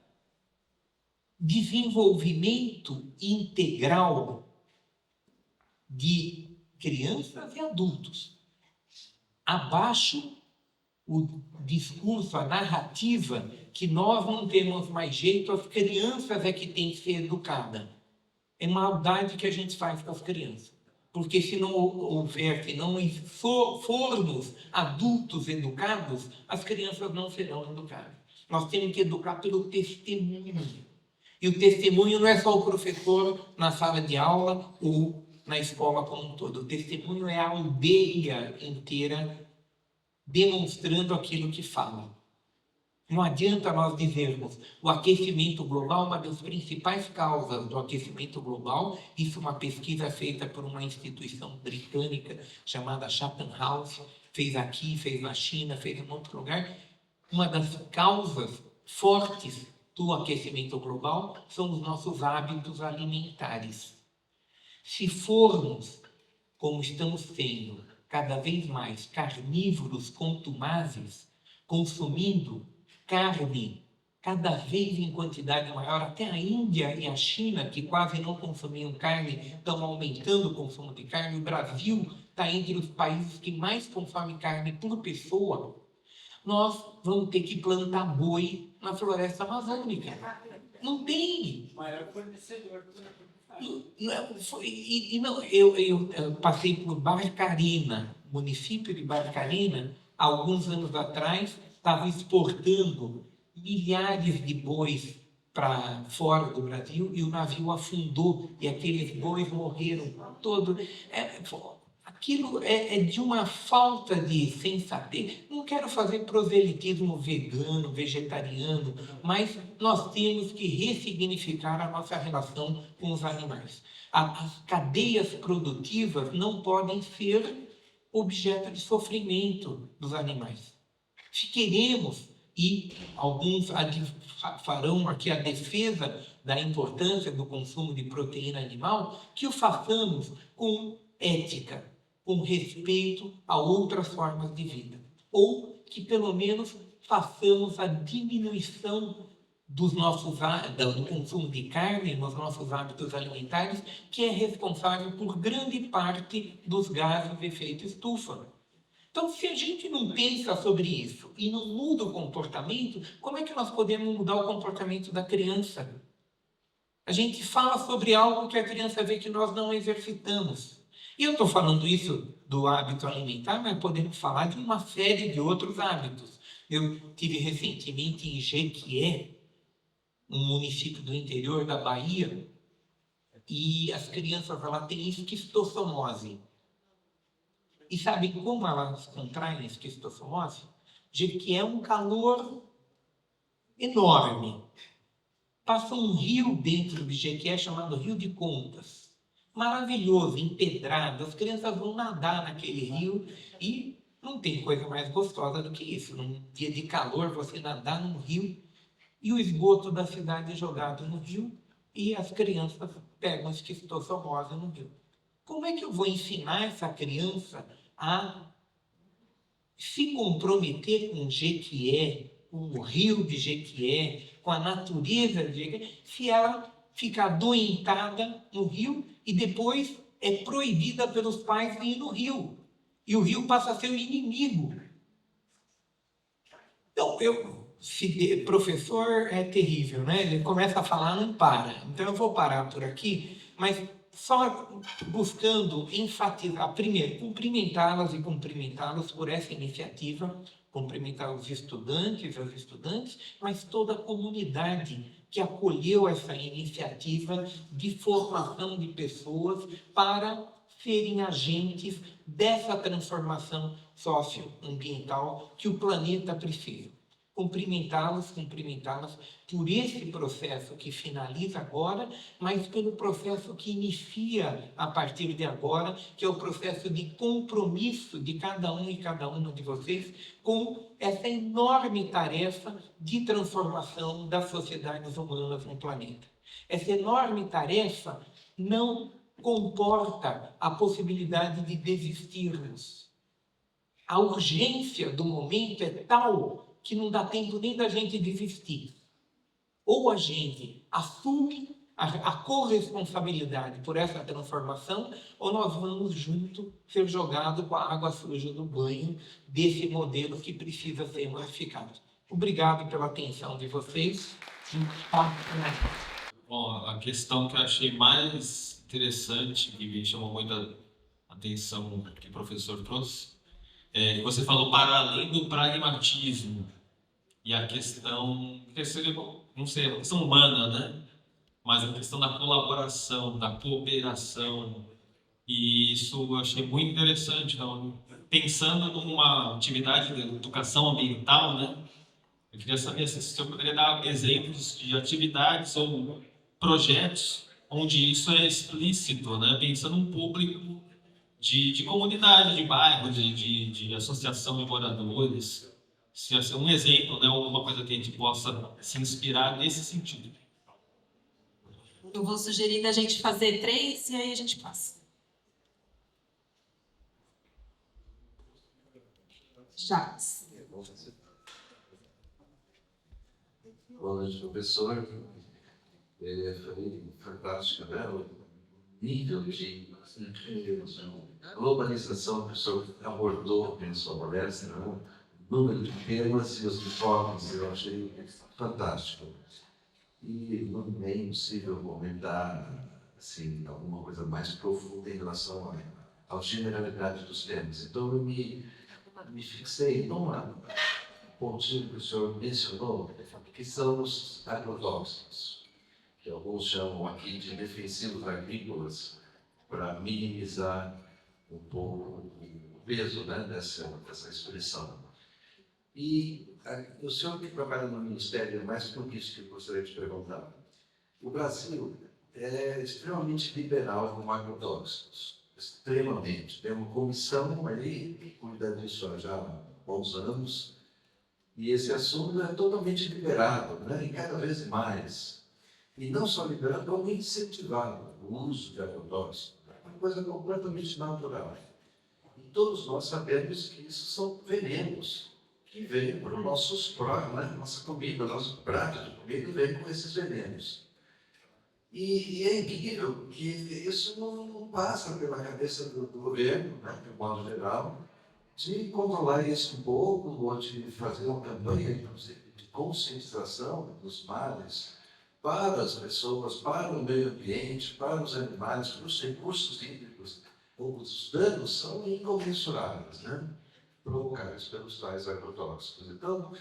desenvolvimento integral de crianças e adultos. Abaixo o discurso, a narrativa, que nós não temos mais jeito, as crianças é que têm que ser educadas. É maldade que a gente faz com as crianças. Porque se não houver, se não formos adultos educados, as crianças não serão educadas. Nós temos que educar pelo testemunho. E o testemunho não é só o professor na sala de aula ou na escola como um todo. O testemunho é a aldeia inteira demonstrando aquilo que fala. Não adianta nós dizermos o aquecimento global, uma das principais causas do aquecimento global, isso é uma pesquisa feita por uma instituição britânica chamada Chatham House, fez aqui, fez na China, fez em outro lugar. Uma das causas fortes do aquecimento global são os nossos hábitos alimentares. Se formos, como estamos sendo, cada vez mais carnívoros contumazes, consumindo carne cada vez em quantidade maior, até a Índia e a China, que quase não consumiam carne, estão aumentando o consumo de carne. O Brasil está entre os países que mais consomem carne por pessoa. Nós vamos ter que plantar boi na floresta amazônica. Não tem. Eu passei por Barcarena, município de Barcarena, há alguns anos atrás, estava exportando milhares de bois para fora do Brasil e o navio afundou e aqueles bois morreram todos. Aquilo é de uma falta de sensatez. Não quero fazer proselitismo vegano, vegetariano, mas nós temos que ressignificar a nossa relação com os animais. As cadeias produtivas não podem ser objeto de sofrimento dos animais. Se queremos, e alguns farão aqui a defesa da importância do consumo de proteína animal, que o façamos com ética, com respeito a outras formas de vida. Ou que, pelo menos, façamos a diminuição do consumo de carne nos nossos hábitos alimentares, que é responsável por grande parte dos gases de efeito estufa. Então, se a gente não pensa sobre isso e não muda o comportamento, como é que nós podemos mudar o comportamento da criança? A gente fala sobre algo que a criança vê que nós não exercitamos. E eu estou falando isso do hábito alimentar, mas podemos falar de uma série de outros hábitos. Eu tive recentemente em Jequié, um município do interior da Bahia, e as crianças lá têm esquistossomose. E sabe como elas contraem a esquistossomose? Jequié é um calor enorme. Passa um rio dentro de Jequié chamado Rio de Contas. Maravilhoso, empedrado. As crianças vão nadar naquele rio e não tem coisa mais gostosa do que isso. Num dia de calor, você nadar num rio e o esgoto da cidade é jogado no rio e as crianças pegam esquistossomose no rio. Como é que eu vou ensinar essa criança a se comprometer com Jequié, com o rio de Jequié, com a natureza de Jequié, se ela ficar adoentada no rio e depois é proibida pelos pais de ir no rio. E o rio passa a ser o inimigo. Então, professor é terrível, né? Ele começa a falar, não para. Então, eu vou parar por aqui, mas só buscando enfatizar, primeiro, cumprimentá-las e cumprimentá-los por essa iniciativa, cumprimentar os estudantes, as estudantes, mas toda a comunidade que acolheu essa iniciativa de formação de pessoas para serem agentes dessa transformação socioambiental que o planeta precisa. Cumprimentá-las por esse processo que finaliza agora, mas pelo processo que inicia a partir de agora, que é o processo de compromisso de cada um e cada uma de vocês com essa enorme tarefa de transformação das sociedades humanas no planeta. Essa enorme tarefa não comporta a possibilidade de desistirmos. A urgência do momento é tal que não dá tempo nem da gente desistir. Ou a gente assume a corresponsabilidade por essa transformação, ou nós vamos junto ser jogados com a água suja do banho desse modelo que precisa ser modificado. Obrigado pela atenção de vocês. Bom, a questão que eu achei mais interessante, que me chamou muita atenção que o professor trouxe, você falou para além do pragmatismo e a questão, não sei, a questão humana, né? Mas a questão da colaboração, da cooperação, e isso eu achei muito interessante. Então, pensando numa atividade de educação ambiental, né? Eu queria saber se o senhor poderia dar exemplos de atividades ou projetos onde isso é explícito, né? Pensando num público de comunidade, de bairro, de associação de moradores. Se é um exemplo, né? Ou uma coisa que a gente possa se inspirar nesse sentido. Eu vou sugerir da gente fazer 3 e aí a gente passa. Jacques. Boa noite, professor. Foi fantástico, né? O nível de globalização que o professor abordou em sua palestra, né? O número de temas e os enfoques, eu achei fantástico. E não é impossível comentar assim, alguma coisa mais profunda em relação à generalidade dos temas. Então, eu me fixei num pontinho que o senhor mencionou, que são os agrotóxicos, que alguns chamam aqui de defensivos agrícolas, para minimizar um pouco o peso, né, dessa expressão. E o senhor que trabalha no Ministério, é mais por isso que eu gostaria de perguntar. O Brasil é extremamente liberal com agrotóxicos, extremamente. Tem uma comissão ali que cuida disso há já bons anos, e esse assunto é totalmente liberado, né? E cada vez mais. E não só liberado, como incentivado o uso de agrotóxicos. É uma coisa completamente natural. E todos nós sabemos que isso são venenos que vêm para os nossos pratos, né? Nossa comida, nosso prato de comida vem com esses venenos. E é incrível que isso não passa pela cabeça do governo, né, de modo geral, de controlar isso um pouco, ou de fazer uma campanha, inclusive, de conscientização dos males para as pessoas, para o meio ambiente, para os animais, para os recursos hídricos. Os danos são incomensuráveis, né, provocados pelos tais agrotóxicos. Então,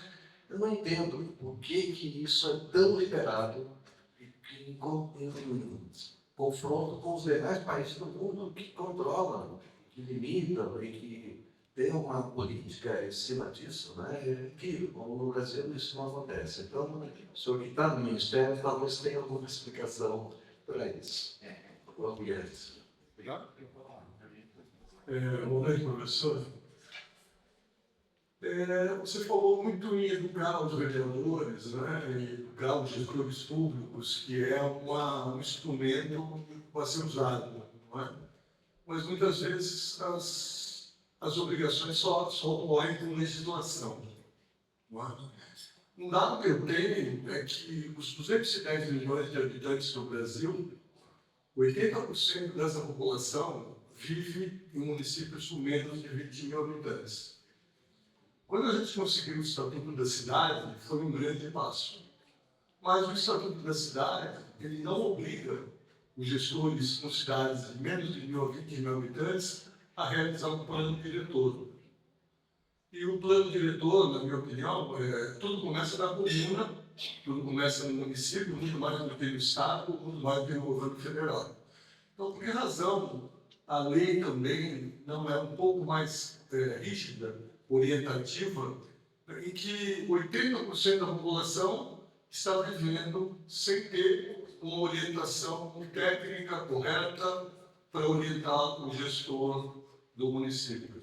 eu não entendo por que isso é tão liberado em confronto com os demais países do mundo que controlam, que limitam e que têm uma política em cima disso, né? Que, como no Brasil, isso não acontece. Então, o senhor que está no Ministério talvez tenha alguma explicação para isso. Obrigado. Boa noite, professor. Você falou muito em educar os vereadores, né, em educar os gestores públicos, que é um instrumento para ser usado, não é? Mas muitas vezes as obrigações só ocorrem com legislação. Não é? Um dado que eu tenho é que os 210 milhões de habitantes do Brasil, 80% dessa população vive em municípios com menos de 20 mil habitantes. Quando a gente conseguiu o Estatuto da Cidade, foi um grande passo. Mas o Estatuto da Cidade, ele não obriga os gestores com cidades de menos de 20 mil habitantes a realizar um plano diretor. E o plano diretor, na minha opinião, tudo começa na comuna, tudo começa no município, muito mais do que no Estado, muito mais do que no governo federal. Então, por que razão a lei também não é um pouco mais rígida, orientativa, em que 80% da população está vivendo sem ter uma orientação técnica correta para orientar o gestor do município?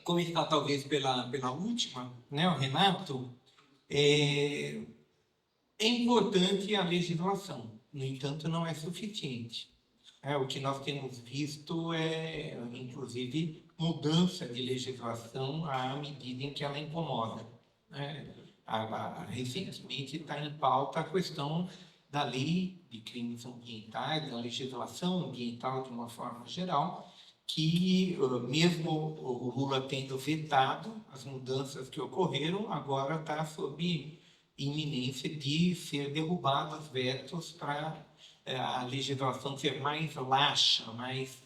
Começar talvez pela última, né, o Renato, é importante a legislação, no entanto, não é suficiente. O que nós temos visto é, inclusive, mudança de legislação à medida em que ela incomoda. Recentemente está em pauta a questão da lei de crimes ambientais, da legislação ambiental de uma forma geral, que mesmo o Lula tendo vetado as mudanças que ocorreram, agora está sob iminência de ser derrubado os vetos para a legislação ser mais laxa, mais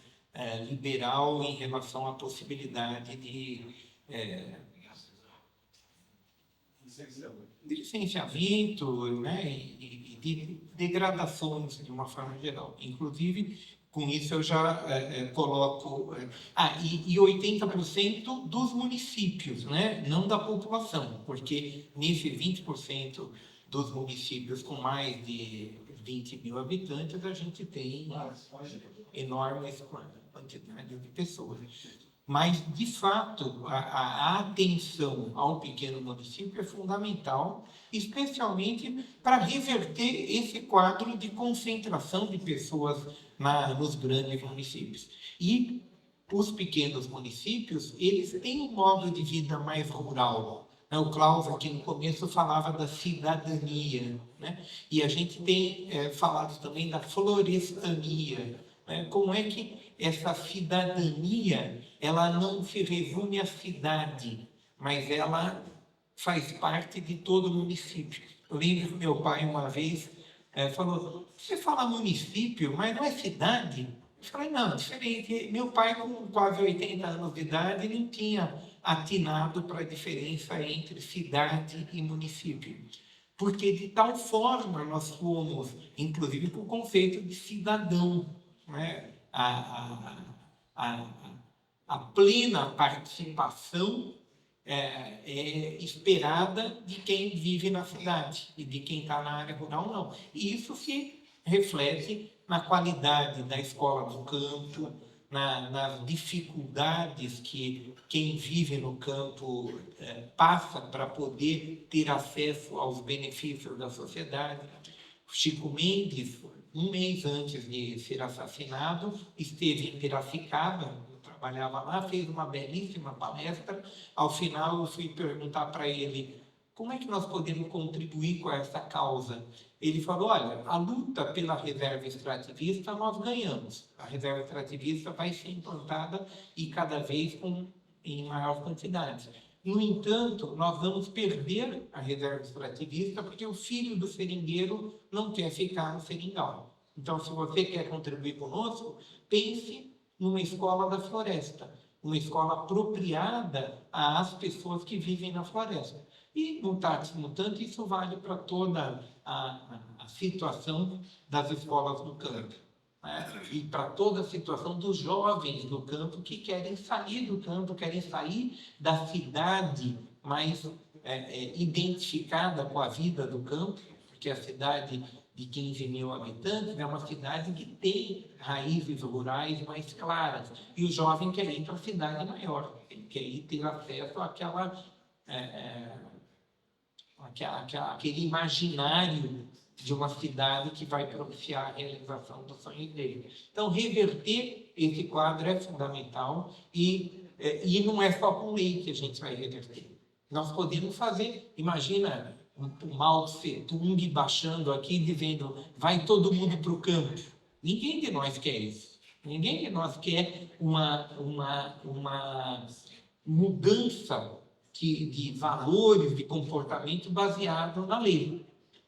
liberal em relação à possibilidade de licenciamento, né, e de degradações de uma forma geral. Inclusive, com isso eu já coloco... e 80% dos municípios, né, não da população, porque nesse 20% dos municípios com mais de 20 mil habitantes, a gente tem enormes quantidades de pessoas. Mas, de fato, a atenção ao pequeno município é fundamental, especialmente para reverter esse quadro de concentração de pessoas nos grandes municípios. E os pequenos municípios, eles têm um modo de vida mais rural. O Klaus, aqui no começo, falava da cidadania, né? E a gente tem falado também da florestania. Como é que essa cidadania, ela não se resume à cidade, mas ela faz parte de todo o município. Eu lembro que meu pai, uma vez, falou, você fala município, mas não é cidade? Eu falei, não, diferente. Meu pai, com quase 80 anos de idade, não tinha atinado para a diferença entre cidade e município. Porque, de tal forma, nós fomos, inclusive, com o conceito de cidadão, né? A plena participação é esperada de quem vive na cidade e de quem está na área rural, não. E isso se reflete na qualidade da escola do campo, nas dificuldades que quem vive no campo passa para poder ter acesso aos benefícios da sociedade. Chico Mendes, um mês antes de ser assassinado, esteve em Piracicaba, eu trabalhava lá, fez uma belíssima palestra. Ao final, eu fui perguntar para ele como é que nós podemos contribuir com essa causa. Ele falou, olha, a luta pela reserva extrativista nós ganhamos. A reserva extrativista vai ser implantada e cada vez em maior quantidade. No entanto, nós vamos perder a reserva extrativista porque o filho do seringueiro não quer ficar no seringal. Então, se você quer contribuir conosco, pense numa escola da floresta, uma escola apropriada às pessoas que vivem na floresta. E, mutatis mutandis, isso vale para toda a situação das escolas do campo. E para toda a situação dos jovens do campo que querem sair do campo, querem sair da cidade mais identificada com a vida do campo, porque a cidade de 15 mil habitantes é uma cidade que tem raízes rurais mais claras, e o jovem quer ir para a cidade maior, ele quer ir ter acesso àquele imaginário de uma cidade que vai propiciar a realização do sonho dele. Então, reverter esse quadro é fundamental e não é só com lei que a gente vai reverter. Nós podemos fazer, imagina o Mao Tse Tung baixando aqui dizendo vai todo mundo para o campo. Ninguém de nós quer isso. Ninguém de nós quer uma mudança de valores, de comportamento baseado na lei.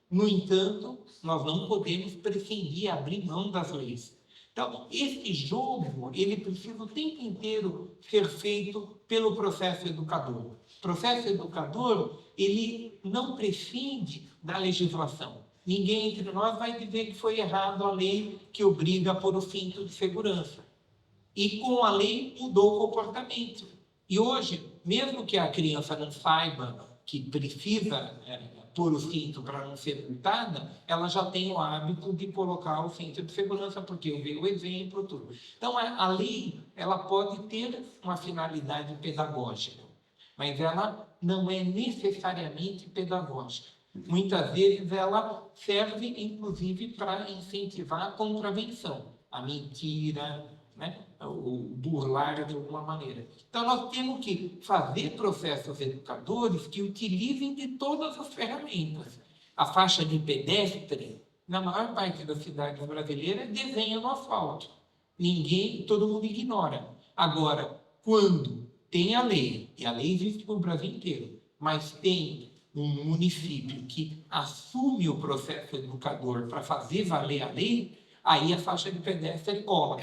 No entanto, nós não podemos prescindir, abrir mão das leis. Então, esse jogo, ele precisa o tempo inteiro ser feito pelo processo educador. O processo educador, ele não prescinde da legislação. Ninguém entre nós vai dizer que foi errado a lei que obriga a pôr o cinto de segurança. E com a lei mudou o comportamento. E hoje, mesmo que a criança não saiba que precisa pôr o cinto para não ser multada, ela já tem o hábito de colocar o cinto de segurança, porque eu vi o exemplo, tudo. Então, a lei, ela pode ter uma finalidade pedagógica, mas ela não é necessariamente pedagógica. Muitas vezes ela serve, inclusive, para incentivar a contravenção, a mentira, né? O burlar de alguma maneira. Então, nós temos que fazer processos educadores que utilizem de todas as ferramentas. A faixa de pedestre, na maior parte das cidades brasileiras, desenha no asfalto. Todo mundo ignora. Agora, quando tem a lei, e a lei existe no Brasil inteiro, mas tem um município que assume o processo educador para fazer valer a lei, aí a faixa de pedestre cola.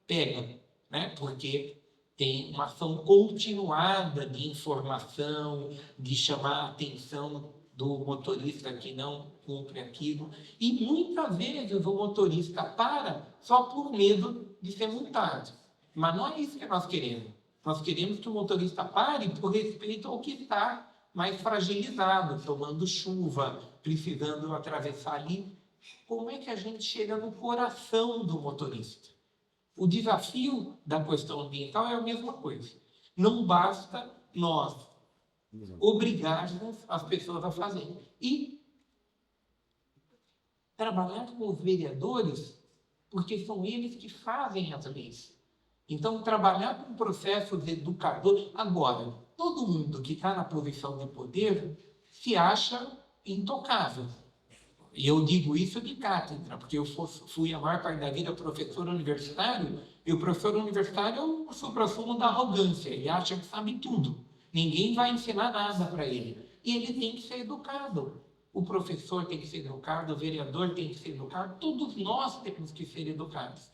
Pega, né? Porque tem uma ação continuada de informação, de chamar a atenção do motorista que não cumpre aquilo. E muitas vezes o motorista para só por medo de ser multado. Mas não é isso que nós queremos. Nós queremos que o motorista pare por respeito ao que está mais fragilizado, tomando chuva, precisando atravessar ali. Como é que a gente chega no coração do motorista? O desafio da questão ambiental é a mesma coisa. Não basta nós obrigarmos as pessoas a fazerem. E trabalhar com os vereadores, porque são eles que fazem as leis. Então, trabalhar com processos educadores. Agora, todo mundo que está na posição de poder se acha intocável. E eu digo isso de cátedra, porque eu fui a maior parte da vida professor universitário, e o professor universitário é o suprassumo da arrogância, ele acha que sabe tudo. Ninguém vai ensinar nada para ele. E ele tem que ser educado. O professor tem que ser educado, o vereador tem que ser educado, todos nós temos que ser educados.